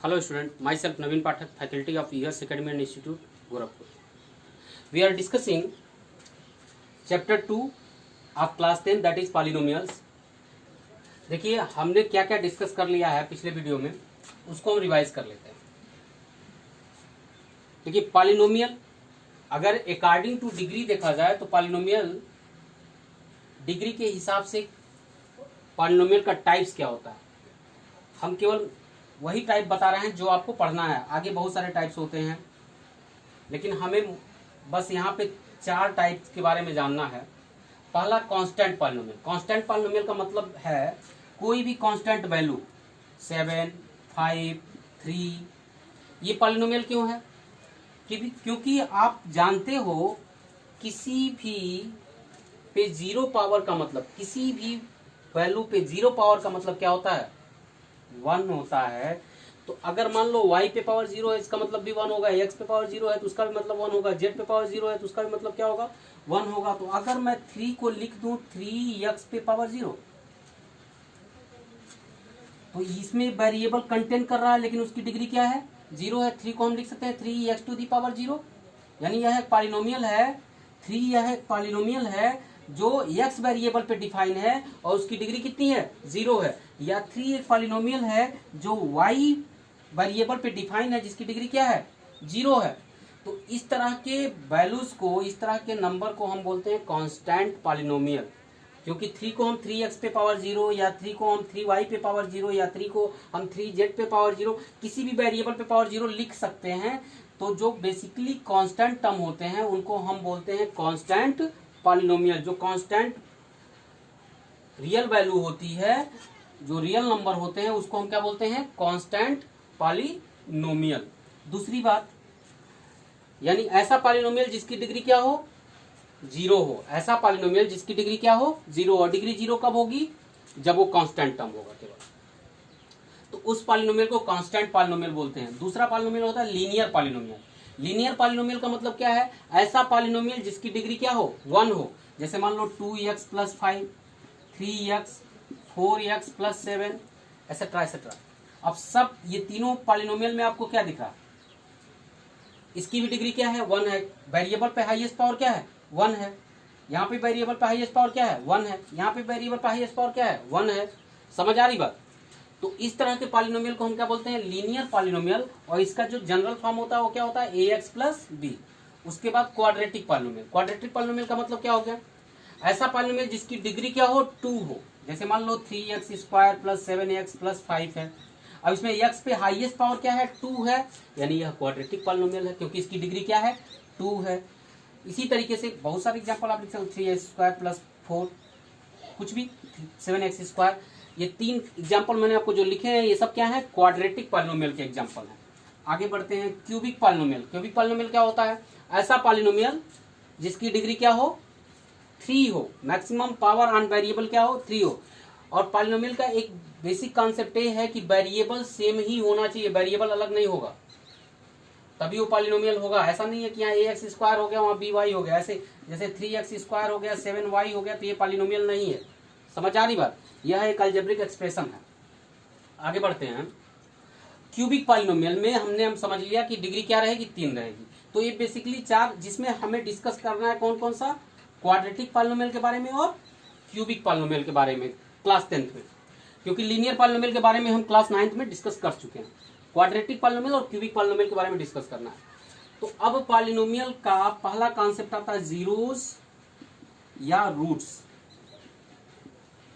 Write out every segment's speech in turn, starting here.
Hello student, myself Naveen Pathak, faculty of US Academy and Institute, Gorakhpur. We are discussing chapter 2 of class 10 that is polynomials. देखिए हमने क्या क्या discuss कर लिया है पिछले वीडियो में, उसको हम रिवाइज कर लेते हैं। देखिए पॉलिनोमियल अगर अकॉर्डिंग टू डिग्री देखा जाए तो पॉलिनोमियल डिग्री के हिसाब से पॉलिनोमियल का टाइप्स क्या होता है, हम केवल वही टाइप बता रहे हैं जो आपको पढ़ना है। आगे बहुत सारे टाइप्स होते हैं, लेकिन हमें बस यहाँ पे 4 टाइप्स के बारे में जानना है। पहला कांस्टेंट पॉलिनोमियल। कांस्टेंट पॉलिनोमियल का मतलब है कोई भी कांस्टेंट वैल्यू 7, 5, 3। ये पॉलिनोमियल क्यों है? क्योंकि आप जानते हो किसी भी पे 0 पावर का मतलब, किसी भी वैल्यू पे 0 पावर का मतलब क्या होता है? 1 होता है। तो अगर मान लो y पे पावर 0 है, इसका मतलब भी 1 होगा। x पे पावर 0 है तो उसका भी मतलब 1 होगा। z पे पावर 0 है तो उसका भी मतलब क्या होगा? 1 होगा। तो अगर मैं 3 को लिख दूं 3x पे पावर 0, तो इसमें वेरिएबल कंटेन कर रहा है, लेकिन उसकी डिग्री क्या है? 0 है। 3 को हम लिख सकते हैं 3x टू दी पावर 0, यानी यह एक पॉलिनोमियल है। 3 यह एक पॉलिनोमियल है जो x वेरिएबल पे डिफाइन है और उसकी डिग्री कितनी है? 0 है। या 3 एक पॉलिनोमियल है जो y वेरिएबल पे डिफाइन है जिसकी डिग्री क्या है? 0 है। तो इस तरह के वैल्यूज को, इस तरह के नंबर को हम बोलते हैं कांस्टेंट पॉलिनोमियल। क्योंकि 3 को हम 3x पे पावर 0, या 3 को हम 3y पे पावर 0, या 3 को हम 3z पे पावर 0, किसी भी वेरिएबल पे पावर 0 लिख सकते हैं। तो जो बेसिकली कांस्टेंट टर्म होते हैं उनको हम बोलते हैं कांस्टेंट पॉलिनोमियल। जो कांस्टेंट रियल वैल्यू होती है, जो रियल नंबर होते हैं, उसको हम क्या बोलते हैं? Constant polynomial. दूसरी बात, यानी ऐसा पॉलिनोमियल जिसकी डिग्री क्या हो? 0 हो। ऐसा पॉलिनोमियल जिसकी डिग्री क्या हो? 0। और डिग्री 0 कब होगी? जब वो कांस्टेंट टर्म होगा केवल। तो उस पॉलिनोमियल को कांस्टेंट पॉलिनोमियल बोलते हैं। दूसरा पॉलिनोमियल होता है लीनियर पॉलिनोमियल। लीनियर पॉलिनोमियल का मतलब क्या है? ऐसा पॉलिनोमियल जिसकी डिग्री क्या हो? 1 हो। जैसे मान लो 2x plus 5, 3x, 4x plus 7, etcetera etcetera. अब सब ये तीनों पॉलिनोमियल में आपको क्या दिख रहा? इसकी भी डिग्री क्या है? 1 है। वेरिएबल पे हाईएस्ट पावर क्या है? 1 है। यहाँ पे वेरिएबल पे हाईएस्ट पावर क्या है? 1 है। यहाँ पे वेरिएबल पे हाईएस्ट पावर क्या है? 1 है। समझ आ रही बात? तो इस तरह के पॉलिनोमियल को हम क्या बोलते हैं? Linear polynomial. और इसका जो जनरल फॉर्म होता है वो क्या होता है? ax plus b। उसके बाद क्वाड्रेटिक पॉलिनोमियल। क्वाड्रेटिक पॉलिनोमियल का मतलब क्या हो गया? ऐसा पॉलिनोमियल जिसकी डिग्री क्या हो? 2 हो। जैसे मान लो 3x square plus 7x plus 5 है। अब इसमें x पे हाईएस्ट पावर क्या है? 2 है, यानी यह क्वाड्रेटिक पॉलिनोमियल है क्योंकि इसकी डिग्री क्या है? 2 है। इसी तरीके से बहुत सारे एग्जांपल आप लिख सकते हो। 3x स्क्वायर प्लस 4, कुछ भी, 7x स्क्वायर। ये 3 एग्जांपल मैंने आपको जो लिखे हैं ये सब क्या है? क्वाड्रेटिक पॉलिनोमियल के एग्जांपल हैं। आगे बढ़ते हैं। Cubic polynomial. क्यूबिक पॉलिनोमियल क्या होता है? ऐसा पॉलिनोमियल जिसकी डिग्री क्या हो? 3 हो। मैक्सिमम पावर ऑन वेरिएबल क्या हो? 3 हो। और पॉलिनोमियल का एक बेसिक कॉन्सेप्ट ये है कि वेरिएबल सेम ही होना चाहिए, वेरिएबल अलग नहीं होगा, तभी वो पॉलिनोमियल होगा। ऐसा नहीं है कि यहाँ ax स्क्वायर हो गया वहाँ by हो गया, ऐसे जैसे 3x स्क्वायर हो गया 7y हो गया, तो ये पॉलिनोमियल नहीं है। समझ आ रही बात? यह एक अलजेब्रिक एक्सप्रेशन है। आगे बढ़ते हैं। क्यूबिक पॉलिनोमियल में हम समझ लिया कि डिग्री क्या रहेगी? 3 रहेगी। तो ये बेसिकली 4, जिसमें हमें डिस्कस करना है कौन कौन सा? क्वाड्रेटिक पॉलिनोमियल के बारे में और क्यूबिक पॉलिनोमियल के बारे में क्लास 10th में। क्योंकि लीनियर पॉलिनोमियल के बारे में हम क्लास 9th में डिस्कस कर चुके हैं। क्वाड्रेटिक पॉलिनोमियल और क्यूबिक पॉलिनोमियल के बारे में डिस्कस करना है। तो अब पॉलिनोमियल का पहला कॉन्सेप्ट आता है जीरोस या रूट्स।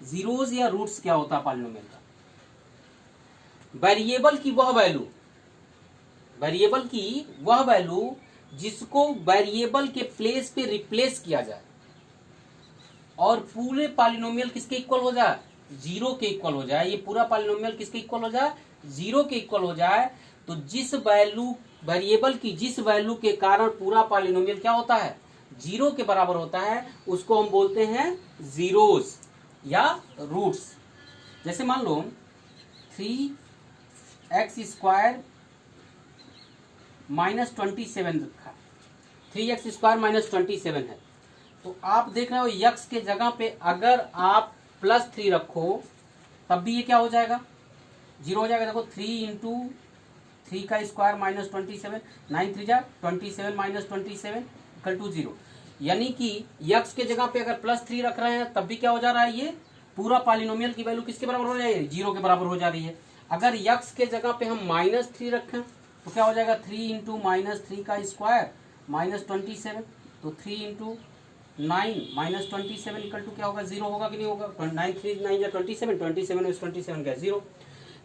जीरोस या रूट्स क्या होता है पॉलिनोमियल का? वेरिएबल की वह वैल्यू, वेरिएबल की वह वैल्यू जिसको वेरिएबल के प्लेस पे रिप्लेस किया जाए और पूरे पॉलिनोमियल किसके इक्वल हो जाए? 0 के इक्वल हो जाए। ये पूरा पॉलिनोमियल किसके इक्वल हो जाए? 0 के इक्वल हो जाए। तो जिस वैल्यू, वेरिएबल की जिस वैल्यू के कारण पूरा पॉलिनोमियल क्या होता है? 0 के बराबर होता है, उसको हम बोलते हैं जीरोस या रूट्स। जैसे मान लो 3x स्क्वायर माइनस 27 रखा, 3x स्क्वायर माइनस 27 है। तो आप देख रहे हो x के जगह पे अगर आप +3 रखो तब भी ये क्या हो जाएगा? 0 हो जाएगा। देखो 3 इंटू 3 का स्क्वायर माइनस 27, 9 3 जा 27 माइनस 27 इक्वल टू 0। यानी कि यक्स के जगह पे अगर +3 रख रहे हैं तब भी क्या हो जा रहा है, ये पूरा पॉलिनोमियल की वैल्यू किसके बराबर हो जाएगी, 0 के बराबर हो जा रही है। अगर यक्स के जगह पे हम -3 रखें तो क्या हो जाएगा, 3 इंटू -3 का स्क्वायर माइनस 27, तो 3 इंटू 9 माइनस 27 इक्वल टू क्या होगा, 0 होगा कि नहीं होगा। 9 3 9 या 27, 27 क्या 0।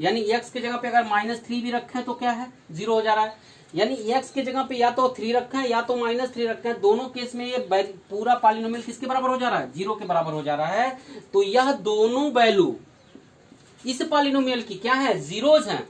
यानी x के जगह पे अगर -3 भी रखें तो क्या है, 0 हो जा रहा है। यानी x के जगह पे या तो 3 रखें या तो -3 रखें, दोनों केस में ये पूरा पॉलिनोमियल किसके बराबर हो जा रहा है, 0 के बराबर हो जा रहा है। तो यह दोनों वैल्यू इस पॉलिनोमियल की क्या है, जीरोज हैं।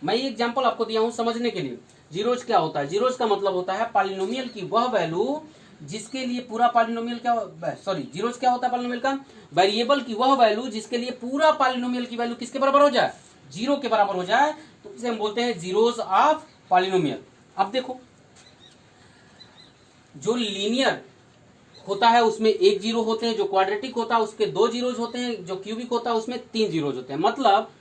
मैं ये एग्जांपल आपको दिया हूं समझने के लिए। जीरोज क्या होता है, जीरोज का मतलब होता है पॉलिनोमियल की वह वैल्यू जिसके लिए पूरा पॉलिनोमियल क्या, सॉरी जीरोज क्या होता है पॉलिनोमियल का, वेरिएबल की वह वैल्यू जिसके लिए पूरा पॉलिनोमियल की वैल्यू किसके बराबर हो जाए, 0 के बराबर हो जाए, तो इसे हम बोलते हैं जीरोज ऑफ पॉलिनोमियल। अब देखो, जो लीनियर होता है उसमें 1 जीरो होते हैं, जो क्वाड्रेटिक होता है उसके 2 जीरोज होते हैं, जो क्यूबिक होता है उसमें 3 जीरोज होते हैं। मतलब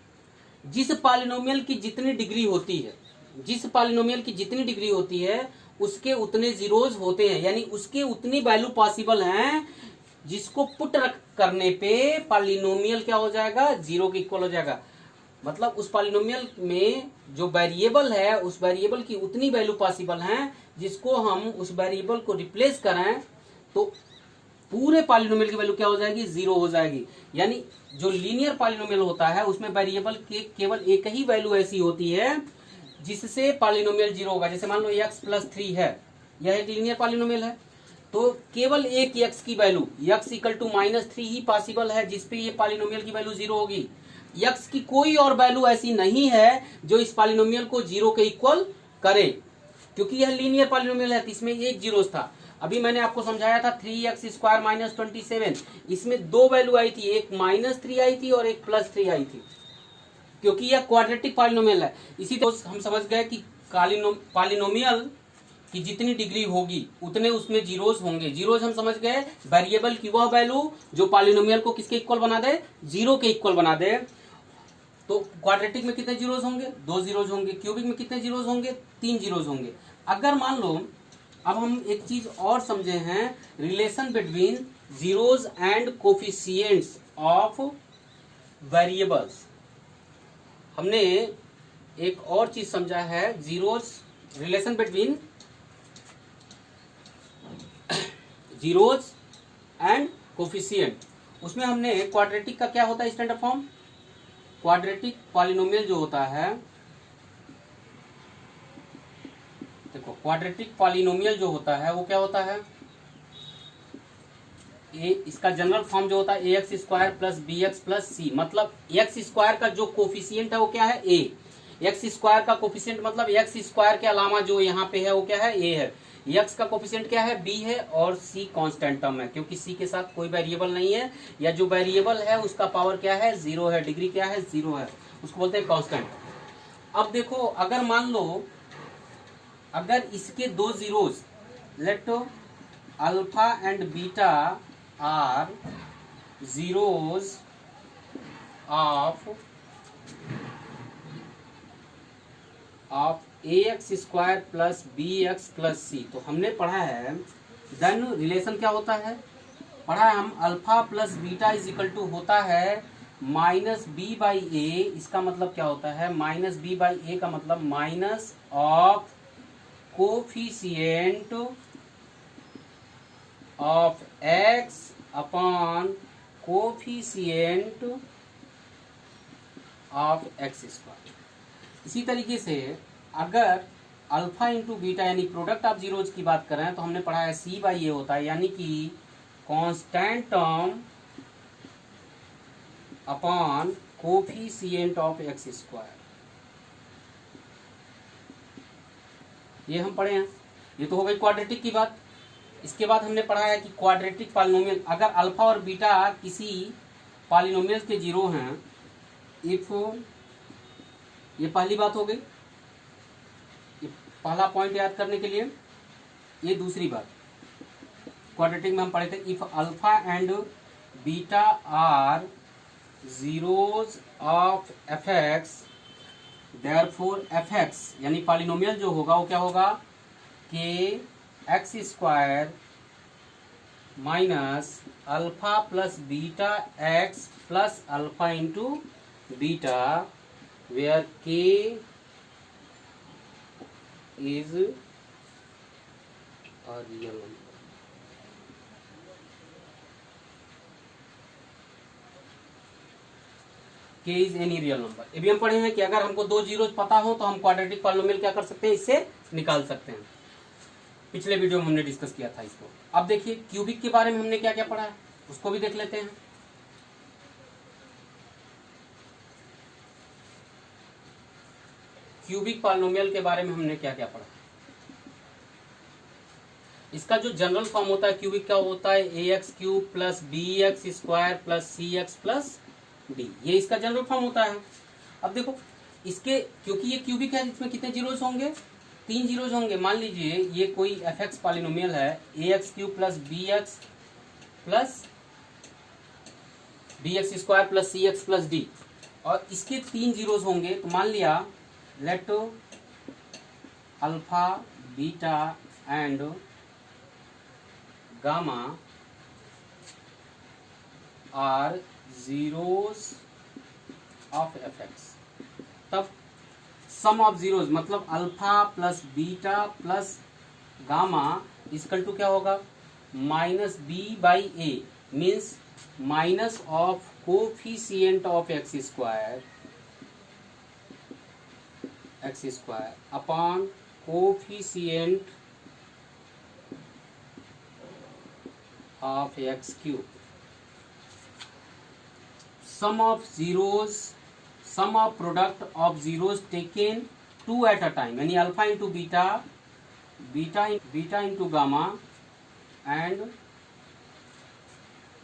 जिस पॉलिनोमियल की जितनी डिग्री होती है, जिस पॉलिनोमियल की जितनी डिग्री होती है उसके उतने जीरोज होते हैं, यानी उसके उतनी वैल्यू पॉसिबल हैं जिसको पुट रख करने पे पॉलिनोमियल क्या हो जाएगा, 0 के इक्वल हो जाएगा। मतलब उस पॉलिनोमियल में जो वेरिएबल है उस वेरिएबल की उतनी वैल्यू पॉसिबल हैं जिसको हम उस वेरिएबल को रिप्लेस करें तो पूरे पॉलिनोमियल की वैल्यू क्या हो जाएगी, 0 हो जाएगी। यानी जो लीनियर पॉलिनोमियल होता है उसमें वेरिएबल के केवल एक ही वैल्यू ऐसी होती है जिससे पॉलिनोमियल 0 होगा। जैसे मान लो x + 3 है, यह एक लीनियर पॉलिनोमियल है, तो केवल एक x की वैल्यू x = -3 ही पॉसिबल है जिसपे ये पॉलिनोमियल की वैल्यू 0 होगी। x की कोई और वैल्यू ऐसी नहीं है जो इस पॉलिनोमियल को 0 के इक्वल करे, क्योंकि यह लीनियर पॉलिनोमियल है, इसमें एक जीरोस था। अभी मैंने आपको समझाया था 3x² - 27, इसमें दो वैल्यू आई थी, एक -3 आई थी और एक +3 आई थी, क्योंकि यह क्वाड्रेटिक पॉलिनोमियल है। इसी तरह हम समझ गए कि पॉलिनोमियल की जितनी डिग्री होगी उतने उसमें जीरोस होंगे। जीरोस हम समझ गए वेरिएबल की वह वैल्यू जो पॉलिनोमियल को किसके इक्वल बना दे, 0 के इक्वल बना दे। तो क्वाड्रेटिक में कितने जीरोस होंगे, 2 जीरोस होंगे। क्यूबिक में कितने जीरोस होंगे, 3 जीरोस होंगे। अगर मान लो अब हम एक चीज और समझे हैं, relation between zeros and coefficients of variables. हमने एक और चीज समझा है, zeros, relation between zeros and coefficient. उसमें हमने क्वाड्रेटिक का क्या होता है स्टैंडर्ड फॉर्म, क्वाड्रेटिक पॉलिनोमियल जो होता है, देखो क्वाड्रेटिक पॉलिनोमियल जो होता है वो क्या होता है, इसका जनरल फॉर्म जो होता है ax² + bx + c। मतलब x² का जो कोफिशिएंट है वो क्या है, a। x² का कोफिशिएंट मतलब x² के अलावा जो यहाँ पे है वो क्या है, a है। x का कोफिशिएंट क्या है, b है, और c कांस्टेंट टर्म है, क्योंकि c के साथ कोई वेरिएबल नहीं है, या जो वेरिएबल है उसका पावर क्या है, 0 है, डिग्री क्या है, 0 है, उसको बोलते हैं कांस्टेंट। अब देखो अगर मान लो अगर इसके दो zeros, let alpha and beta are zeros of ax² + bx + c, तो हमने पढ़ा है देन रिलेशन क्या होता है, पढ़ा है हम अल्फा + बीटा = होता है -b/a। इसका मतलब क्या होता है, -b/a का मतलब minus of coefficient of x upon coefficient of x²। इसी तरीके से अगर अल्फा इंटू बीटा यानी प्रोडक्ट ऑफ जीरोज की बात करें तो हमने पढ़ा है c/a होता है, यानी कि constant term upon coefficient of x²। ये हम पढ़े हैं, ये तो हो गई क्वाड्रेटिक की बात। इसके बाद हमने पढ़ा है कि क्वाड्रेटिक पॉलिनोमियल, अगर अल्फा और बीटा किसी पॉलिनोमियल के जीरो हैं, इफ, ये पहली बात हो गई, ये पहला पॉइंट याद करने के लिए। ये दूसरी बात क्वाड्रेटिक में हम पढ़े थे, if alpha and beta are zeros of f(x) therefore f x यानी पॉलिनोमियल जो होगा वो क्या होगा, k x square minus alpha plus beta x plus alpha into beta, where k is a real number. K is any real number. ये भी हम पढ़े हैं कि अगर हमको दो जीरोज पता हो तो हम क्वाड्रेटिक पॉलिनोमियल क्या कर सकते हैं, इससे निकाल सकते हैं। पिछले वीडियो में हमने डिस्कस किया था इसको। अब देखिए क्यूबिक के बारे में हमने क्या क्या पढ़ा है, उसको भी देख लेते हैं। क्यूबिक पॉलिनोमियल के बारे में हमने क्या क्या पढ़ा। इसका जो जनरल फॉर्म होता है क्यूबिक का होता है a x cube plus b x square plus c x plus d, ये इसका जनरल फॉर्म होता है। अब देखो इसके, क्योंकि ये क्यूबिक है इसमें कितने जीरोज होंगे, 3 जीरोज होंगे। मान लीजिए ये कोई एफ एक्स पॉलिनोमियल है, a x cube plus b x square plus c x plus d, और इसके 3 जीरोज होंगे। तो मान लिया let alpha beta and gamma are zeros of f x, तब सम ऑफ जीरोज मतलब alpha plus beta plus gamma equal to क्या होगा, minus b by a, means minus of coefficient of x square upon coefficient of x cube. Sum of product of zeros taken 2 at a time, यानी alpha into beta, beta into gamma and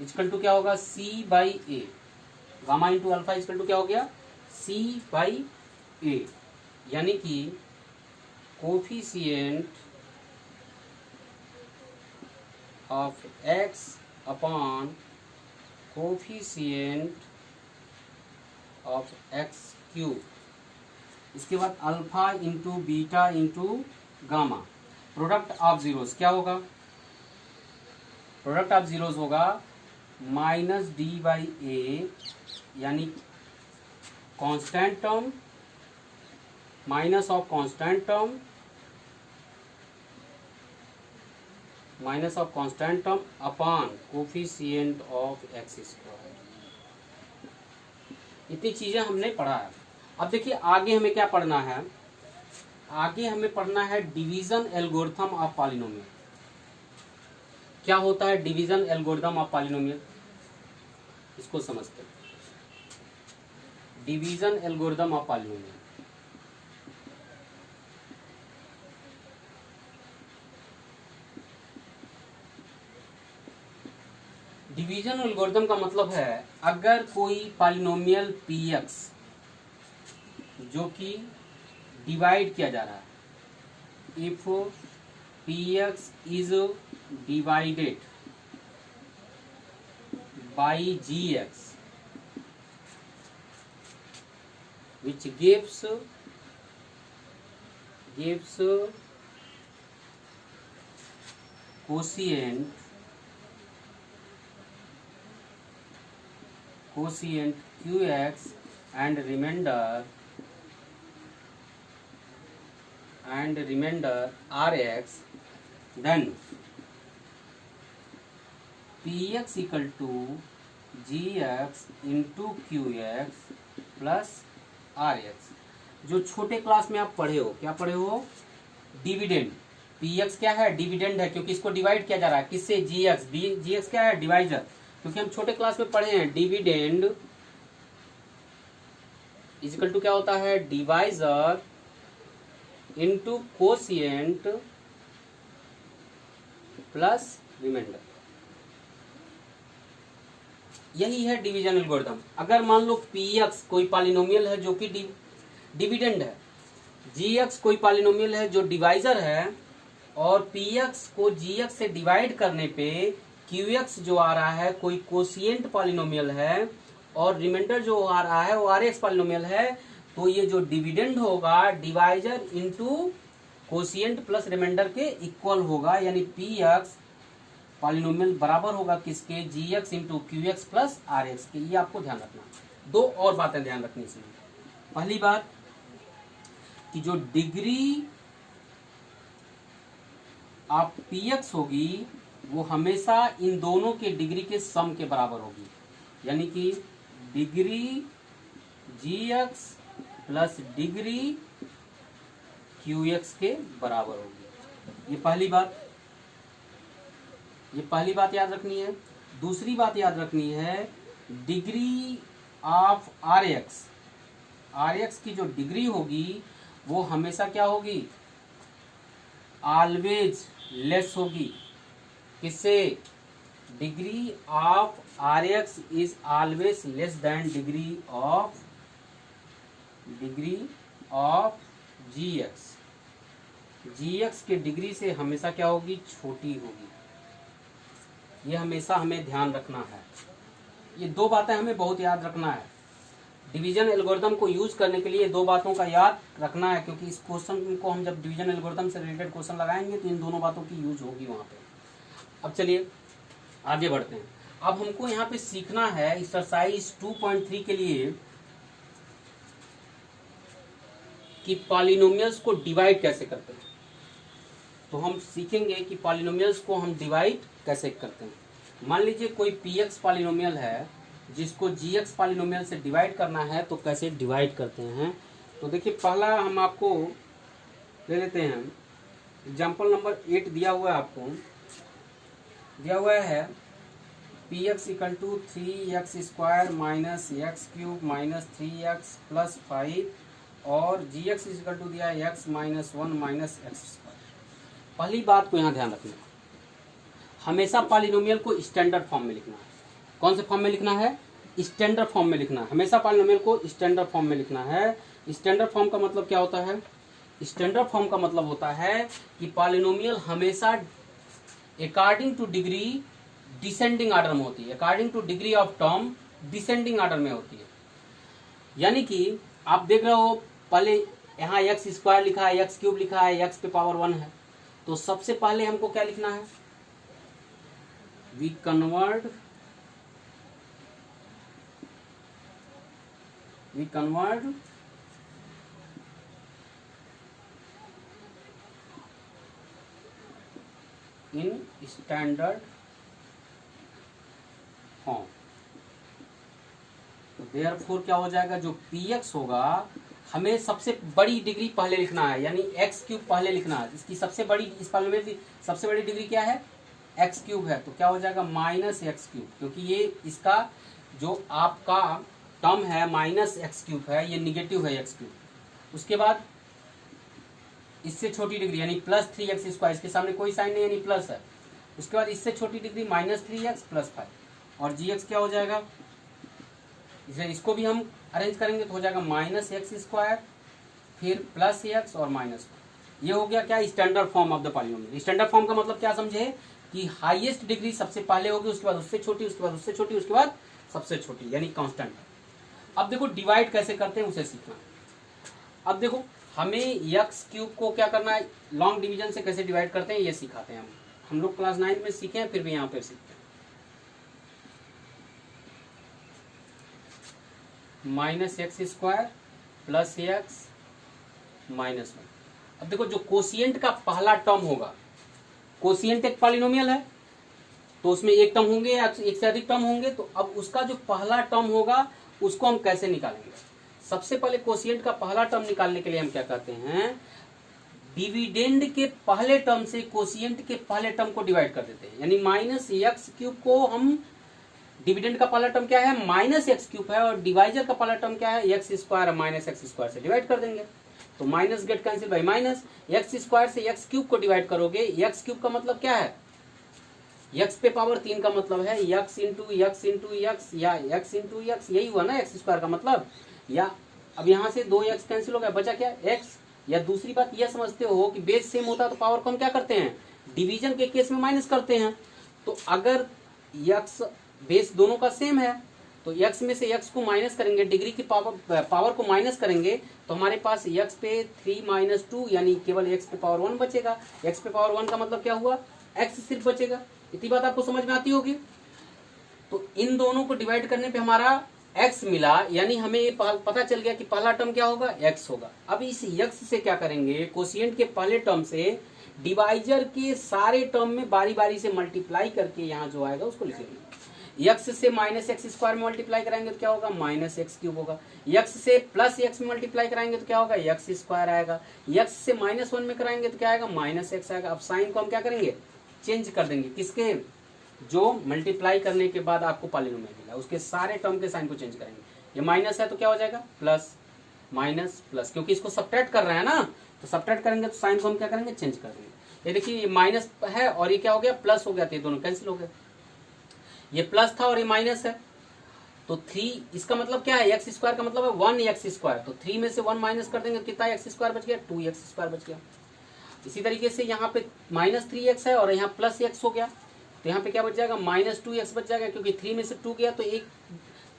equal to क्या होगा, c by a. Gamma into alpha equal to क्या हो गया, c by a, यानी कि coefficient of x upon coefficient of x cube. इसके बाद alpha into beta into gamma, product of zeros क्या होगा, प्रोडक्ट ऑफ जीरोस होगा माइनस डी बाई ए, यानी constant term minus of constant term upon coefficient of x square. इतनी चीजें हमने पढ़ा है। अब देखिए आगे हमें क्या पढ़ना है, आगे हमें पढ़ना है डिवीजन एल्गोरिथम ऑफ पॉलिनोमियल। क्या होता है डिवीजन एल्गोरिथम ऑफ पॉलिनोमियल, इसको समझते हैं। Division algorithm of polynomial, division algorithm का मतलब है अगर कोई पॉलिनोमियल पी एक्स जो कि डिवाइड किया जा रहा है, if p x is divided by g x which gives quotient qx and remainder rx, then px equal to gx into qx plus rx। जो छोटे क्लास में आप पढ़े हो, क्या पढ़े हो, डिविडेंड। px क्या है, डिविडेंड है, क्योंकि इसको डिवाइड किया जा रहा है किससे, gx। gx क्या है, डिवाइजर, क्योंकि हम छोटे क्लास में पढ़े हैं डिविडेंड इक्वल टू क्या होता है, divisor into quotient plus remainder. यही है डिवीजन एल्गोरिथम। अगर मान लो px कोई पॉलिनोमियल है जो कि डिविडेंड है, gx कोई पॉलिनोमियल है जो डिवाइजर है, और px को gx से डिवाइड करने पे qx जो आ रहा है कोई कोशिएंट पॉलिनोमियल है, और रिमाइंडर जो आ रहा है वो rx पॉलिनोमियल है, तो ये जो डिविडेंड होगा divisor into quotient plus remainder के इक्वल होगा, यानी पी एक्स पॉलिनोमियल बराबर होगा किसके, g x into q x plus r x के। ये आपको ध्यान रखना। दो और बातें ध्यान रखनी इसमें। पहली बात कि जो डिग्री ऑफ पी एक्स होगी वो हमेशा इन दोनों के डिग्री के सम के बराबर होगी, यानी कि degree g x plus degree q x के बराबर होगी। ये पहली बात याद रखनी है। दूसरी बात याद रखनी है, डिग्री ऑफ आर एक्स की जो डिग्री होगी वो हमेशा क्या होगी, ऑलवेज लेस होगी। किससे, degree of r x is always less than degree of g x के डिग्री से हमेशा क्या होगी, छोटी होगी। ये हमेशा हमें ध्यान रखना है। ये दो बातें हमें बहुत याद रखना है। डिवीजन एल्गोरिथम को यूज करने के लिए दो बातों का याद रखना है, क्योंकि इस क्वेश्चन को हम जब डिवीजन एल्गोरिथम से रिलेटेड क्वेश्चन लगाएंगे तो इन दोनों बातों की यूज होगी वहां पे। अब चलिए आगे बढ़ते हैं। अब हमको यहाँ पे सीखना है एक्सरसाइज 2.3 के लिए कि पॉलिनोमियल्स को डिवाइड कैसे करते हैं। तो हम सीखेंगे कि पॉलिनोमियल्स को हम डिवाइड कैसे करते हैं। मान लीजिए कोई पी एक्स पॉलिनोमियल है जिसको जी एक्स पॉलिनोमियल से डिवाइड करना है, तो कैसे डिवाइड करते हैं। तो देखिए पहला हम आपको ले लेते हैं, एग्जाम्पल नंबर 8 दिया हुआ है, आपको दिया हुआ है p x equal to 3x square minus x cube minus 3x plus 5 और जी एक्स इक्वल टू दिया है x minus 1 minus x square. पहली बात को यहाँ ध्यान रखना, हमेशा पॉलिनोमियल को स्टैंडर्ड फॉर्म में लिखना है। कौन से फॉर्म में लिखना है, स्टैंडर्ड फॉर्म में लिखना है। हमेशा पॉलिनोमियल को स्टैंडर्ड फॉर्म में लिखना है। स्टैंडर्ड फॉर्म का मतलब क्या होता है, स्टैंडर्ड फॉर्म का मतलब होता है कि पॉलिनोमियल हमेशा according two degree descending order में होती है, according to degree of term descending order में होती है। यानी कि आप देख रहे हो पहले यहाँ एक्स स्क्वायर लिखा है, एक्स क्यूब लिखा है, एक्स पे पावर 1 है, तो सबसे पहले हमको क्या लिखना है, we convert in standard form. तो देयरफॉर क्या हो जाएगा, जो पी एक्स होगा हमें सबसे बड़ी डिग्री पहले लिखना है, यानी एक्स क्यूब पहले लिखना है। इसकी सबसे बड़ी, इस पॉलिनोमियल की सबसे बड़ी डिग्री क्या है, एक्स क्यूब है, तो क्या हो जाएगा माइनस एक्स क्यूब, क्योंकि ये इसका जो आपका टर्म है माइनस एक्स क्यूब है, ये निगेटिव है एक्स क्यूब। उसके बाद इससे छोटी डिग्री यानी प्लस 3x स्क्वायर, इसके सामने कोई साइन नहीं यानी प्लस है। उसके बाद इससे छोटी डिग्री माइनस 3x प्लस 5 और जी एक्स क्या हो जाएगा, इसे इसको भी हम अरेंज करेंगे तो हो जाएगा माइनस एक्स स्क्वायर फिर प्लस एक्स और माइनस 1। ये हो गया क्या, standard form of the polynomial. Standard form का मतलब क्या समझे कि हाईएस्ट डिग्री सबसे पहले होगी, उसके बाद उससे छोटी, उसके बाद उससे छोटी, उसके बाद सबसे छोटी, यानी कांस्टेंट। अब देखो डिवाइड कैसे करते हैं उसे सीखना। अब देखो हमें एक्स क्यूब को क्या करना है, लॉन्ग डिवीजन से कैसे डिवाइड करते हैं ये सिखाते हैं हम लोग क्लास 9 में सीखे हैं, फिर भी यहाँ पे सीखते हैं। Minus x square plus x minus 1। अब देखो जो कोशिएंट का पहला टर्म होगा, कोशिएंट एक पॉलिनोमियल है तो उसमें एक टर्म होंगे या एक से अधिक टर्म होंगे, तो अब उसका जो पहला टर्म होगा उसको हम कैसे निकालेंगे। सबसे पहले कोशिएंट का पहला टर्म निकालने के लिए हम क्या करते हैं, डिविडेंड के पहले टर्म से कोशिएंट के पहले टर्म को डिवाइड कर देते हैं। यानी माइनस एक्स क्यूब को हम, डिविडेंड का पहला टर्म क्या है माइनस एक्स क्यूब है, और डिवाइजर का पहला टर्म क्या है x square minus x square से डिवाइड कर देंगे। तो minus get cancel by minus, x square से एक्स क्यूब को डिवाइड करोगे, एक्स क्यूब का मतलब क्या है, एक्स पे पावर 3 का मतलब है x into x into x या एक्स इंटू एक्स, यही हुआ ना एक्स स्क्वायर का मतलब। या अब यहाँ से 2x कैंसिल हो गया, बचा क्या x। या दूसरी बात यह समझते हो कि बेस सेम होता है तो पावर को हम क्या करते हैं, डिवीजन के केस में माइनस करते हैं। तो अगर x बेस दोनों का सेम है तो x में से x को माइनस करेंगे, डिग्री की पावर को माइनस करेंगे, तो हमारे पास x पे 3 माइनस 2 यानी केवल x पे पावर 1 बचेगा। x पे पावर 1 का मतलब क्या हुआ, x सिर्फ बचेगा। इतनी बात आपको समझ में आती होगी। तो इन दोनों को डिवाइड करने पे हमारा x मिला, यानी हमें ये पता चल गया कि पहला टर्म क्या होगा, x होगा। अब इस x से क्या करेंगे, कोशिएंट के पहले टर्म से डिवाइजर के सारे टर्म में बारी बारी से मल्टीप्लाई करके यहाँ जो आएगा उसको लिखेंगे। x से माइनस एक्स स्क्वायर में मल्टीप्लाई कराएंगे तो क्या होगा, माइनस एक्स क्यूब होगा। x से प्लस एक्स में मल्टीप्लाई कराएंगे तो क्या होगा, एक्स स्क्वायर आएगा। x से माइनस 1 में कराएंगे तो क्या आएगा, माइनस एक्स आएगा। अब साइन को हम क्या करेंगे, चेंज कर देंगे। किसके, जो मल्टीप्लाई करने के बाद आपको पॉलिनोमियल मिला उसके सारे टर्म के साइन को चेंज करेंगे। ये माइनस है तो क्या हो जाएगा, प्लस, माइनस प्लस, क्योंकि इसको सब्ट्रैक्ट कर रहे हैं ना, तो सब्ट्रैक्ट करेंगे तो साइन को हम क्या करेंगे, चेंज कर देंगे। ये देखिए ये माइनस है और ये क्या हो गया, प्लस हो गया, तो ये दोनों कैंसिल हो गए। ये प्लस था और ये माइनस है, तो 3, इसका मतलब क्या है, एक्स स्क्वायर का मतलब है 1x स्क्वायर, तो 3 में से 1 माइनस कर देंगे तो कितना एक्स स्क्वायर बच गया, 2x स्क्वायर बच गया। इसी तरीके से यहाँ पे माइनस 3x है और यहाँ प्लस x हो गया, तो यहाँ पे क्या बच जाएगा, माइनस 2x बच जाएगा, क्योंकि 3 में से 2 गया तो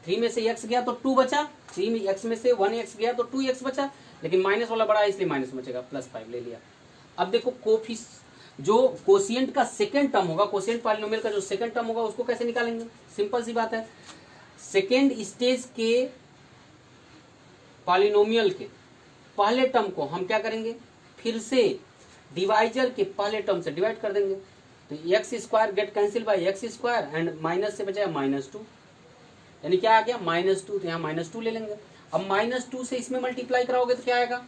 3 में से x गया तो 2 बचा, 3 में x में से 1x गया तो 2x बचा, लेकिन माइनस वाला बड़ा है इसलिए माइनस बचेगा, प्लस 5 ले लिया। अब देखो कोफिस, जो कोशिएंट का सेकेंड टर्म होगा, कोशिएंट पॉलिनोमियल का जो सेकेंड टर्म होगा उसको कैसे निकालेंगे, सिंपल सी बात है। सेकेंड स्टेज के पॉलिनोमियल के पहले टर्म को हम क्या करेंगे, फिर से डिवाइजर के पहले टर्म से डिवाइड कर देंगे, तो x square get cancel bye x square and minus से बचाया -2, यानी क्या आ गया, -2, तो यहाँ -2 ले लेंगे। अब -2 से इसमें मल्टीप्लाई कराओगे तो क्या आएगा,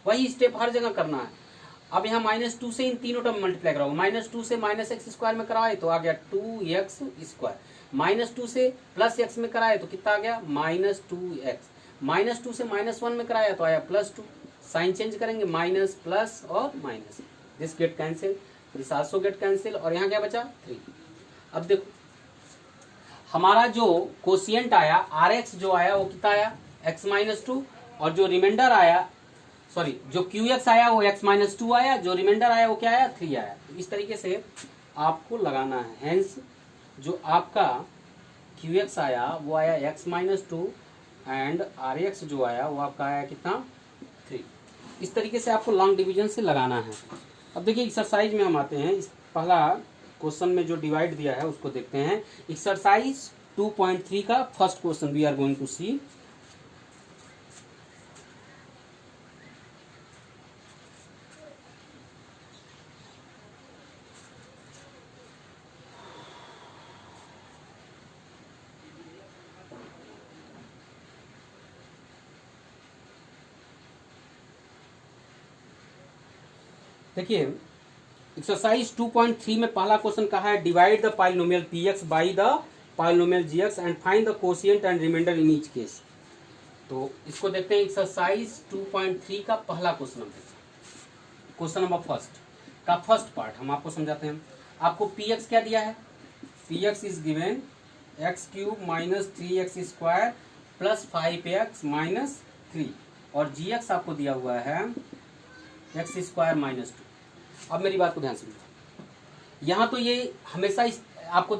वही स्टेप हर जगह करना है। अब यहाँ -2 से इन तीनों टर्म मल्टीप्लाई कराओगे, -2 से माइनस एक्स स्क्वायर में कराए तो आ गया 2x स्क्वायर, -2 से प्लस एक्स में कराए तो कितना आ गया, -2x, -2 से -1 में कराया तो आया +2, साइन चेंज करेंगे, माइनस प्लस और minus, this get cancel, this also get cancel, और यहाँ क्या बचा 3। अब देखो हमारा जो कोशिएंट आया Rx जो आया वो कितना आया, x-2, और जो रिमाइंडर आया, सॉरी जो QX आया वो x-2 आया, जो रिमाइंडर आया वो क्या आया, 3 आया। तो इस तरीके से आपको लगाना है, हेंस जो आपका QX आया वो आया x-2 एंड Rx जो आया वो आपका आया कितना, 3। इस तरीके से आपको लॉन्ग डिवीजन से लगाना है। अब देखिए एक्सरसाइज में हम आते हैं, इस पहला क्वेश्चन में जो डिवाइड दिया है उसको देखते हैं। एक्सरसाइज 2.3 का first question we are going to see. देखिए एक्सरसाइज 2.3 में पहला क्वेश्चन कहा है, divide the polynomial px by the polynomial gx and find the quotient and remainder in each case. तो इसको देखते हैं, एक्सरसाइज 2.3 का पहला क्वेश्चन हम देखते हैं। क्वेश्चन नंबर फर्स्ट का फर्स्ट पार्ट हम आपको समझाते हैं। आपको px क्या दिया है, px is given x³ minus 3x square plus 5x minus 3, और gx आपको दिया हुआ है x स्क्वायर माइनस 2। अब मेरी बात को ध्यान से सुनिए, यहाँ तो ये हमेशा आपको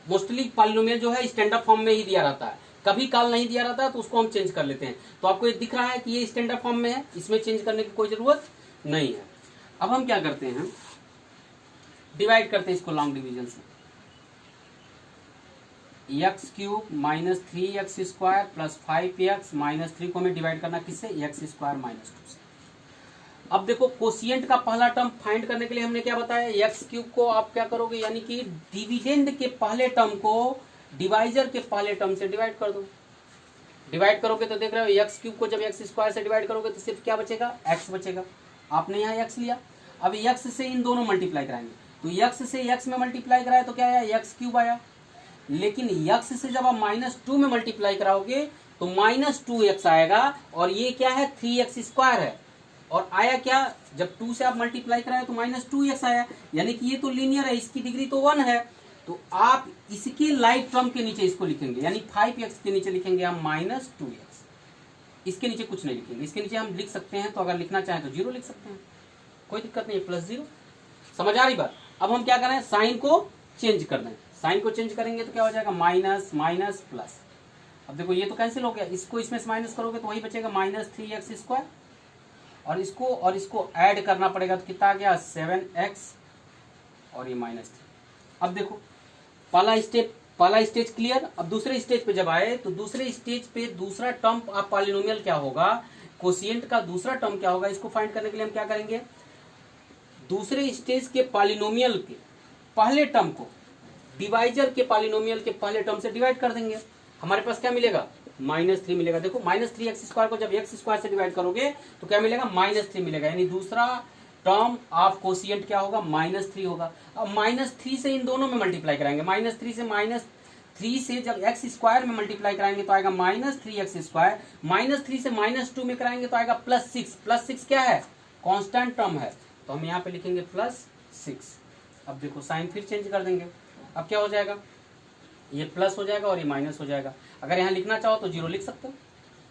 मोस्टली पॉलिनोमियल जो है स्टैंडर्ड फॉर्म में ही दिया रहता है, कभी काल नहीं दिया रहता है तो उसको हम चेंज कर लेते हैं। तो आपको ये दिख रहा है कि ये स्टैंडर्ड फॉर्म में है, इसमें चेंज करने की कोई जरूरत नहीं है। अब हम क्या करते हैं, डिवाइड करते हैं इसको लॉन्ग डिवीजन से। x³ minus 3x square plus 5x minus 3 को हमें डिवाइड करना किससे, x स्क्वायर माइनस 2 से। अब देखो कोशिएंट का पहला टर्म फाइंड करने के लिए हमने क्या बताया, x³ को आप क्या करोगे, यानी कि डिविडेंड के पहले टर्म को डिवाइजर के पहले टर्म से डिवाइड कर दो। डिवाइड करोगे तो देख रहे हो x³ को जब x स्क्वायर से डिवाइड करोगे तो सिर्फ क्या बचेगा, x बचेगा। आपने यहाँ x लिया, अब x से इन दोनों मल्टीप्लाई कराएंगे, तो x से x में मल्टीप्लाई कराए तो क्या आया, x³ आया। लेकिन x से जब आप -2 में मल्टीप्लाई कराओगे तो -2x आएगा, और ये क्या है, 3x स्क्वायर है, और आया क्या, जब 2 से आप मल्टीप्लाई कराए तो -2x आया, यानी कि ये तो लीनियर है, इसकी डिग्री तो 1 है। तो आप इसके लाइक टर्म के नीचे इसको लिखेंगे, यानी 5x के नीचे लिखेंगे हम -2x, इसके नीचे कुछ नहीं लिखेंगे। इसके नीचे हम लिख सकते हैं, तो अगर लिखना चाहें तो 0 लिख सकते हैं, कोई दिक्कत नहीं है, +0। समझ आ रही बात। अब हम क्या करें, साइन को चेंज कर दें। साइन को चेंज करेंगे तो क्या हो जाएगा, माइनस माइनस प्लस, अब देखो ये तो कैंसिल हो गया, इसको इसमें से माइनस करोगे तो वही बचेगा -3x², और इसको ऐड करना पड़ेगा तो कितना आ गया 7x और ये -3। अब देखो पहला स्टेज क्लियर। अब दूसरे स्टेज पे जब आए तो दूसरे स्टेज पे दूसरा टर्म आप पॉलिनोमियल क्या होगा, कोशिएंट का दूसरा टर्म क्या होगा, इसको फाइंड करने के लिए हम क्या करेंगे, दूसरे स्टेज के पॉलिनोमियल के पहले टर्म को डिवाइजर के पॉलिनोमियल के पहले टर्म से डिवाइड कर देंगे। हमारे पास क्या मिलेगा -3 मिलेगा। देखो -3x² को जब x² से डिवाइड करोगे तो क्या मिलेगा -3 मिलेगा, यानी दूसरा टर्म ऑफ कोशिएंट क्या होगा -3 होगा। अब -3 से इन दोनों में मल्टीप्लाई कराएंगे, -3 से जब x² में मल्टीप्लाई कराएंगे तो आएगा -3x², -3 से -2 में कराएंगे तो आएगा +6। +6 क्या है, कांस्टेंट टर्म है, तो हम यहाँ पे लिखेंगे +6। अब देखो साइन फिर चेंज कर देंगे, अब क्या हो जाएगा, ये प्लस हो जाएगा और ये माइनस हो जाएगा। अगर यहाँ लिखना चाहो तो 0 लिख सकते हो,